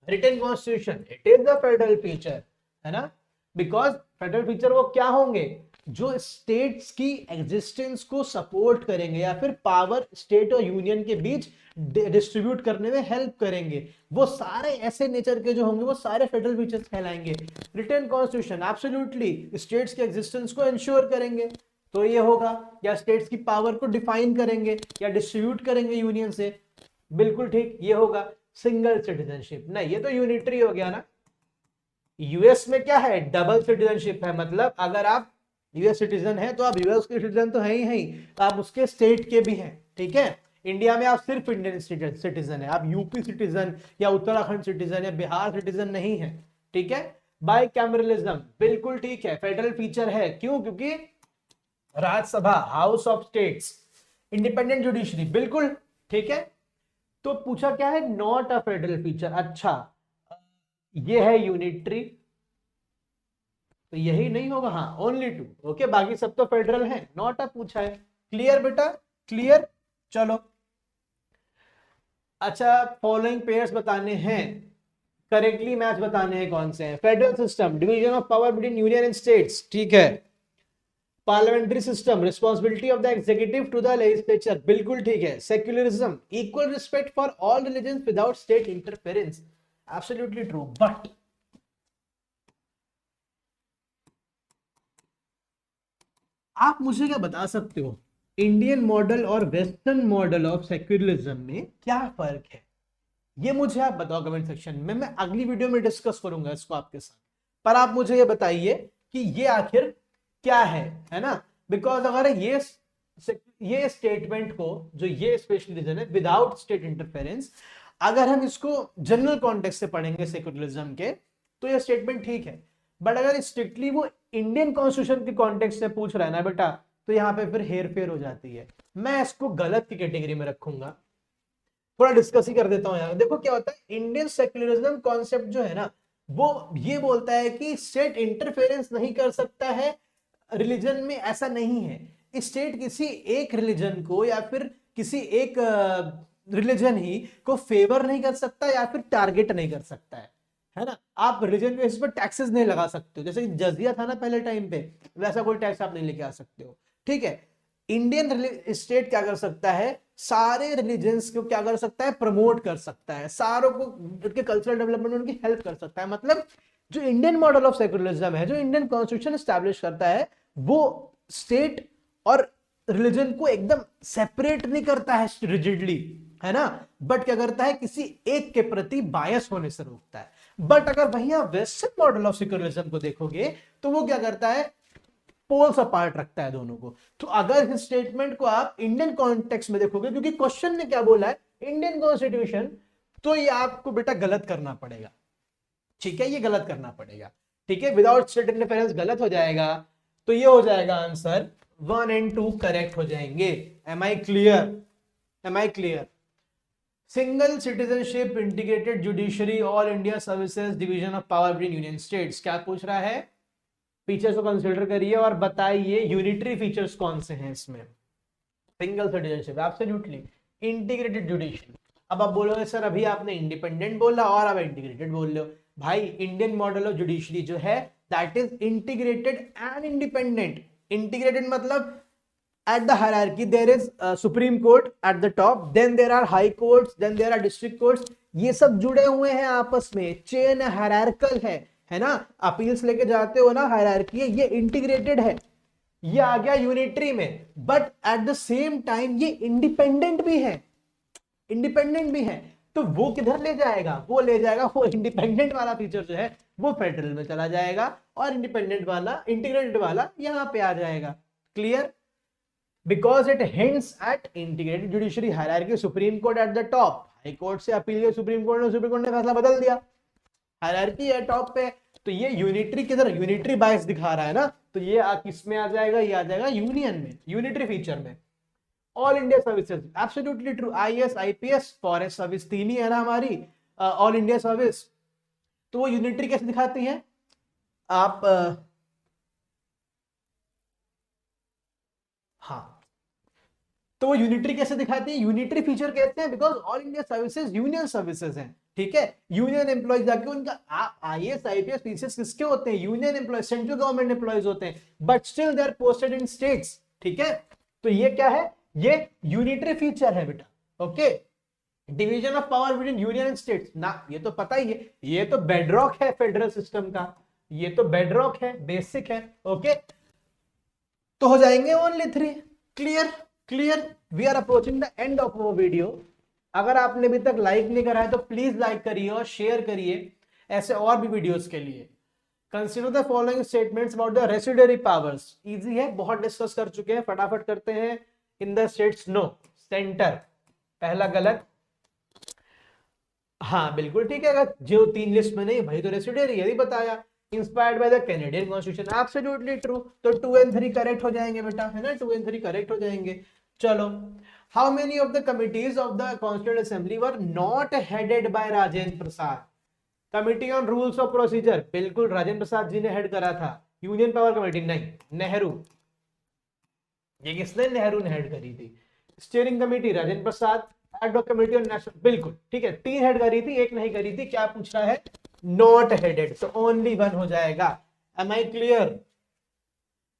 Written constitution, it is a federal feature, है ना। बिकॉज फेडरल फीचर वो क्या होंगे? जो स्टेट्स की एग्जिस्टेंस को सपोर्ट करेंगे या फिर पावर स्टेट और यूनियन के बीच डिस्ट्रीब्यूट करने में हेल्प करेंगे, वो सारे ऐसे नेचर के जो होंगे वो सारे फेडरल फीचर्स कहलाएंगे। रिटन कॉन्स्टिट्यूशन एब्सोल्युटली स्टेट्स के एग्जिस्टेंस को इंश्योर करेंगे, तो ये होगा। या स्टेट्स की पावर को डिफाइन करेंगे या डिस्ट्रीब्यूट करेंगे यूनियन से, बिल्कुल ठीक, ये होगा। सिंगल सिटीजनशिप नहीं, ये तो यूनिटरी हो गया ना। यूएस में क्या है? डबल सिटीजनशिप है, मतलब अगर आप यूएस सिटीजन है तो आप यूएस के सिटीजन तो है ही, तो आप उसके स्टेट के भी हैं, ठीक है। इंडिया में आप सिर्फ इंडियन सिटीजन है, आप यूपी सिटीजन या उत्तराखंड सिटीजन या बिहार सिटीजन नहीं है, ठीक है। बाई कैमरलिज्म बिल्कुल ठीक है, फेडरल फीचर है। क्यों? क्योंकि Rajya Sabha, house of states, independent judiciary, बिल्कुल ठीक है। तो पूछा क्या है? Not a federal feature. अच्छा, ये है यूनिटरी, तो यही नहीं होगा, हाँ ओनली 2, ओके, बाकी सब तो फेडरल है। नॉट अ पूछा है, क्लियर बेटा, क्लियर। चलो, अच्छा, फॉलोइंग पेयर्स बताने हैं, करेक्टली मैच बताने हैं कौन से हैं। Federal system, division of power between union and states, ठीक है। Parliamentary system, responsibility of the executive to the legislature, बिल्कुल ठीक है। Secularism, equal respect for all religion without state interference, absolutely true. But आप मुझे क्या बता सकते हो, इंडियन मॉडल और वेस्टर्न मॉडल ऑफ सेक्युलरिज्म में क्या फर्क है? ये मुझे आप बताओ कमेंट सेक्शन में, मैं अगली वीडियो में डिस्कस करूंगा इसको आपके साथ। पर आप मुझे ये बताइए कि ये आखिर क्या है ना। बिकॉज अगर ये स्टेटमेंट को, जो ये स्पेशल रीजन है विदाउट स्टेट इंटरफेरेंस, अगर हम इसको जनरल कॉन्टेक्स्ट से पढ़ेंगे सेक्युलरिज्म के, तो ये स्टेटमेंट ठीक है। बट अगर स्ट्रिक्टली वो इंडियन कॉन्स्टिट्यूशन के कॉन्टेक्स्ट से पूछ रहा है ना बेटा, तो यहाँ पे फिर हेर फेर हो जाती है। मैं इसको गलत की कैटेगरी में रखूंगा। थोड़ा डिस्कस ही कर देता हूं यार। देखो क्या होता है, इंडियन सेक्युलरिज्म कॉन्सेप्ट जो है ना, वो ये बोलता है कि स्टेट इंटरफेरेंस नहीं कर सकता है रिलीजन में, ऐसा नहीं है। स्टेट किसी एक रिलीजन को या फिर किसी एक रिलीजन ही को फेवर नहीं कर सकता या फिर टारगेट नहीं कर सकता है ना। आप रिलीजन बेसिस पर टैक्सेस नहीं लगा सकते हो, जैसे जजिया था ना पहले टाइम पे, वैसा कोई टैक्स आप नहीं लेके आ सकते हो, ठीक है। इंडियन स्टेट क्या कर सकता है, सारे रिलीजन्स को क्या कर सकता है, प्रमोट कर सकता है, सारों को उनके कल्चरल डेवलपमेंट में उनकी हेल्प कर सकता है। मतलब जो इंडियन मॉडल ऑफ सेक्युलरिज्म है, जो इंडियन कॉन्स्टिट्यूशन एस्टैब्लिश करता है, वो स्टेट और रिलीजन को एकदम सेपरेट नहीं करता है रिजिडली, है ना, बट क्या करता है, किसी एक के प्रति बायस होने से रोकता है। बट अगर भैया वेस्टर्न मॉडल ऑफ सेक्युलरिज्म को देखोगे तो वो क्या करता है, पोल्स अपार्ट रखता है दोनों को। तो अगर इस स्टेटमेंट को आप इंडियन कॉन्टेक्स्ट में देखोगे, क्योंकि क्वेश्चन में क्या बोला है, इंडियन कॉन्स्टिट्यूशन, तो ये आपको बेटा गलत करना पड़ेगा, ठीक है, ये गलत करना पड़ेगा, ठीक है, विदाउट स्टेट इंटरफेरेंस गलत हो जाएगा। तो ये हो जाएगा आंसर 1 एंड 2 करेक्ट हो जाएंगे। Am I clear, am I clear. Single citizenship, integrated judiciary, all India services, division of power between union states, क्या पूछ रहा है, फीचर्स को कंसीडर करिए और बताइए यूनिटरी फीचर्स कौन से हैं इसमें। Single citizenship, absolutely, integrated judiciary. अब आप बोलोगे सर अभी आपने इंडिपेंडेंट बोला और अब इंटीग्रेटेड बोल लो, भाई इंडियन मॉडल ऑफ जुडिशरी जो है that is integrated and independent. Integrated मतलब at the hierarchy there is supreme court at the top, then there are high courts, then there are district courts, ये सब जुड़े हुए हैं आपस में, चेन हायरार्कल है ना, अपील्स लेके जाते हो ना, हायरार्की है, ये इंटीग्रेटेड है, ये आ गया यूनिटरी में, but at the same time ये इंडिपेंडेंट भी है, इंडिपेंडेंट भी है। तो वो किधर ले जाएगा, वो ले जाएगा, वो इंडिपेंडेंट वाला फीचर जो है वो फेडरल में चला जाएगा और इंडिपेंडेंट वाला, इंटीग्रेटेड वाला यहां पे आ जाएगा। Clear? Because it hints at integrated judiciary hierarchy, supreme court at the top, high court से अपील किया सुप्रीम कोर्ट ने फैसला बदल दिया, हायरार्की है टॉप पे, तो ये यूनिटरी किधर, यूनिटरी बायस दिखा रहा है ना, तो ये किस में आ जाएगा, ये आ जाएगा यूनियन में, यूनिटरी फीचर में। All India services, absolutely true, IAS IPS forest service तीन ही है ना हमारी, ऑल इंडिया सर्विस, तो वो यूनिटरी कैसे दिखाती है आप, हाँ, तो वो यूनिटरी कैसे दिखाती है, यूनिटरी फीचर कहते हैं because all India services union services हैं, ठीक है, यूनियन एम्प्लॉयज जाके उनका आईएएस आईपीएस पीसीएस किसके होते हैं, union employees, central government employees होते हैं, but still they are posted in states, ठीक है, तो ये क्या है, ये यूनिटरी फीचर है बेटा, okay. Division of power between union and states ना, ये तो पता ही है, ये तो बेडरॉक है फेडरल सिस्टम का, ये तो बेडरॉक है, बेसिक है, ओके। तो हो जाएंगे only 3। Clear? Clear? We are approaching the end of our video. अगर आपने अभी तक लाइक नहीं करा है तो प्लीज लाइक करिए और शेयर करिए ऐसे और भी वीडियोस के लिए। Consider the following statements about the residuary powers, easy है, बहुत डिस्कस कर चुके हैं, फटाफट करते हैं। In the states no centre, पहला गलत, हाँ बिल्कुल ठीक है, अगर जो 3 लिस्ट में नहीं भाई तो रेसिडुअरी यही बताया, inspired by the Canadian constitution, absolutely true, तो 2 एंड 3 करेक्ट हो जाएंगे बेटा, है ना, 2 एंड 3 करेक्ट हो जाएंगे। चलो, how many of the committees of the constituent assembly were not headed by Rajendra Prasad? Committee on rules of procedure, बिल्कुल राजेंद्र प्रसाद जी ने हेड करा था। यूनियन पावर कमेटी, नहीं, नेहरू, ये किसने, नेहरू ने हेड करी थी। Steering committee Rajendra Prasad, head of committee on national, बिल्कुल ठीक है, 3 हेड करी थी, 1 नहीं करी थी। क्या पूछ रहा है, नॉट हेडेड, तो ओनली 1 हो जाएगा। Am I clear?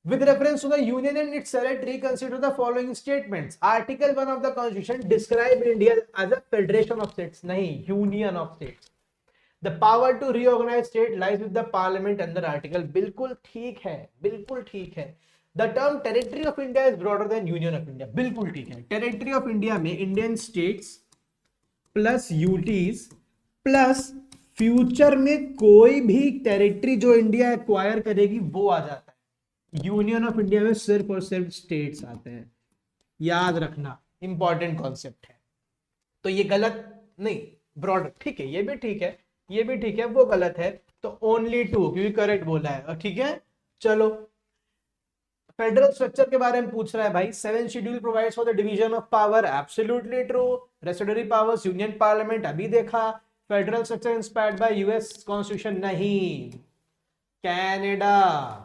With reference to the union and its territory, consider the following statements. Article 1 of the Constitution describes India as a federation of states. नहीं, union of states. The power to reorganize state lies with the parliament under article. बिल्कुल ठीक है, बिल्कुल ठीक है। The term territory of India is broader than union of India. बिल्कुल ठीक है। Territory of India में Indian states plus UTs plus future में कोई भी टेरिटरी जो इंडिया एक्वायर करेगी वो आ जाता है। यूनियन ऑफ इंडिया में सिर्फ और सिर्फ स्टेट्स आते हैं, याद रखना, इंपॉर्टेंट कॉन्सेप्ट है। तो ये गलत नहीं, ब्रॉड ठीक है, ये भी ठीक है, ये भी ठीक है, वो गलत है, तो ओनली 2 क्योंकि करेक्ट बोला है, ठीक है। चलो, फेडरल स्ट्रक्चर के बारे में पूछ रहा है भाई, 7 schedule provides for the division of power, absolutely true. Residuary powers, union parliament, अभी देखा। Federal structure inspired by US constitution, नहीं, कनाडा।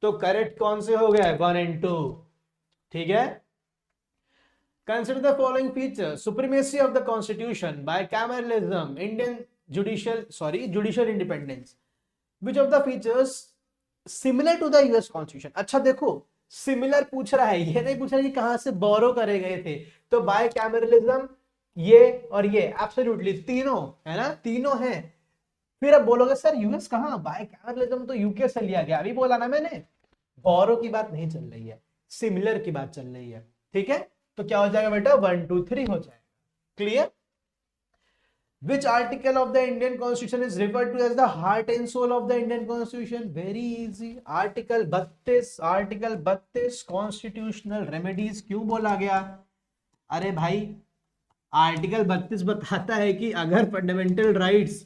तो करेक्ट कौन से हो गए, 1 एंड 2, ठीक है। Consider the following feature, supremacy of the constitution bicameralism, Indian judicial independence, which of the features similar to the US constitution. अच्छा देखो, सिमिलर पूछ रहा है, ये नहीं पूछ रहा है कि कहां से बोरो करे गए थे, तो बाय कैमरलिज्म ये और ये एब्सोल्युटली तीनों है ना, तीनों हैं। फिर अब बोलोगे सर यूएस कहां, बाय कैमरलिज्म तो यूके से लिया गया, अभी बोला ना मैंने, बोरो की बात नहीं चल रही है, सिमिलर की बात चल रही है, ठीक है। तो क्या हो जाएगा बेटा, 1 2 3 हो जाएगा। Clear? Which article of the Indian Constitution is referred to as the heart and soul of the Indian Constitution? Very easy. Article 32, Article 32 Constitutional Remedies. क्यों बोला गया? अरे भाई, आर्टिकल 32 बताता है कि अगर फंडामेंटल राइट्स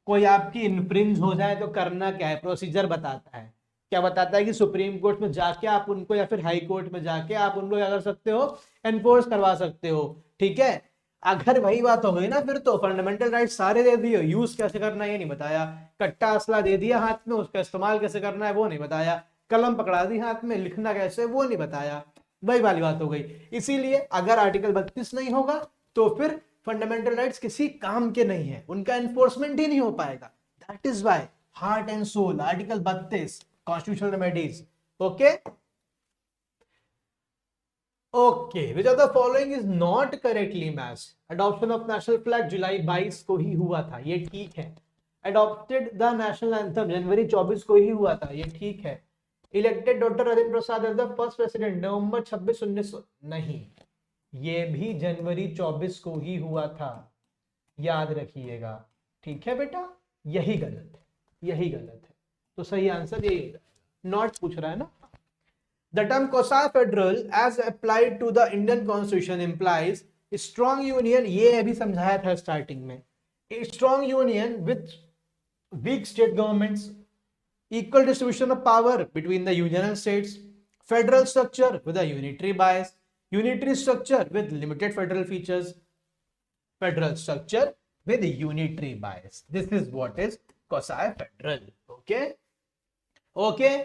कोई आपकी इनफ्रिंज हो जाए तो करना क्या है, प्रोसीजर बताता है। क्या बताता है कि सुप्रीम कोर्ट में जाके आप उनको, या फिर हाई कोर्ट में जाके आप उनको क्या कर सकते हो, एनफोर्स करवा सकते हो। ठीक है, अगर वही बात हो गई ना, फिर तो फंडामेंटल राइट सारे दे दिए, यूज कैसे करना है ये नहीं बताया, कट्टा असला दे दिया हाथ में, उसका इस्तेमाल कैसे करना है वो नहीं बताया, कलम पकड़ा दी हाथ में, लिखना कैसे वो नहीं बताया, वही वाली बात हो गई। इसीलिए अगर आर्टिकल 32 नहीं होगा तो फिर फंडामेंटल राइट्स किसी काम के नहीं है, उनका एनफोर्समेंट ही नहीं हो पाएगा। That is why heart and soul, article 32 constitutional remedies. Okay okay, which of the following is not correctly matched? Adoption of national flag जुलाई 22 को ही हुआ था, ये ठीक है। अडॉप्टेड द नेशनल एंथम जनवरी 24 को ही हुआ था, ये ठीक है। Elected doctor Rajendra Prasad as the first president November 26, 1900, नहीं, ये भी जनवरी 24 को ही हुआ था, याद रखिएगा। ठीक है बेटा, यही गलत है, यही गलत है, तो सही आंसर यही होगा। नॉट पूछ रहा है ना। The term quasi-federal as applied to the Indian Constitution implies strong union, ये अभी समझाया था स्टार्टिंग में, a strong union with weak state governments, equal distribution of power between the union and states, federal structure with a unitary bias, unitary structure with limited federal features, federal structure with unitary bias. This is what is quasi-federal. Okay? Okay?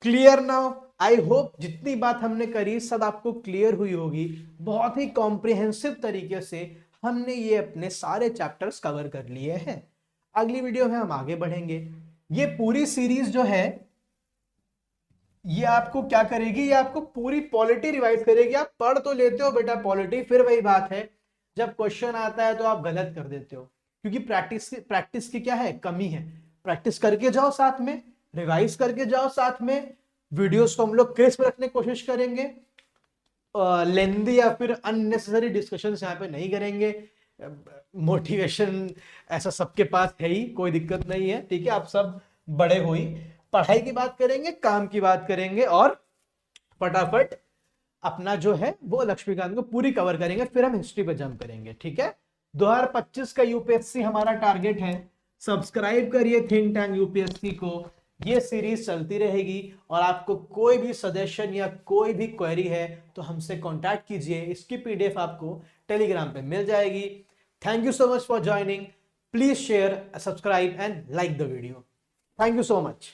Clear now? I hope जितनी बात हमने करी सब आपको clear हुई होगी। बहुत ही comprehensive तरीके से हमने ये अपने सारे चैप्टर्स कवर कर लिए हैं। अगली वीडियो में हम आगे बढ़ेंगे। ये पूरी सीरीज जो है ये आपको क्या करेगी, ये आपको पूरी पॉलिटी रिवाइज करेगी। आप पढ़ तो लेते हो बेटा पॉलिटी, फिर वही बात है जब क्वेश्चन आता है तो आप गलत कर देते हो, क्योंकि प्रैक्टिस की क्या है, कमी है। प्रैक्टिस करके जाओ, साथ में रिवाइज करके जाओ, साथ में वीडियोस को हम लोग क्रिस्प रखने की कोशिश करेंगे, लेंदी या फिर अननेसेसरी डिस्कशंस यहाँ पे नहीं करेंगे। मोटिवेशन ऐसा सबके पास है ही, कोई दिक्कत नहीं है। ठीक है, आप सब बड़े हुई, पढ़ाई की बात करेंगे, काम की बात करेंगे और फटाफट अपना जो है वो लक्ष्मीकांत को पूरी कवर करेंगे, फिर हम हिस्ट्री पे जंप करेंगे। ठीक है, 2025 का यूपीएससी हमारा टारगेट है। सब्सक्राइब करिए थिंक टैंक यूपीएससी को, ये सीरीज चलती रहेगी। और आपको कोई भी सजेशन या कोई भी क्वेरी है तो हमसे कांटेक्ट कीजिए, इसकी पीडीएफ आपको टेलीग्राम पे मिल जाएगी। Thank you so much for joining, please share, subscribe and like the video. Thank you so much.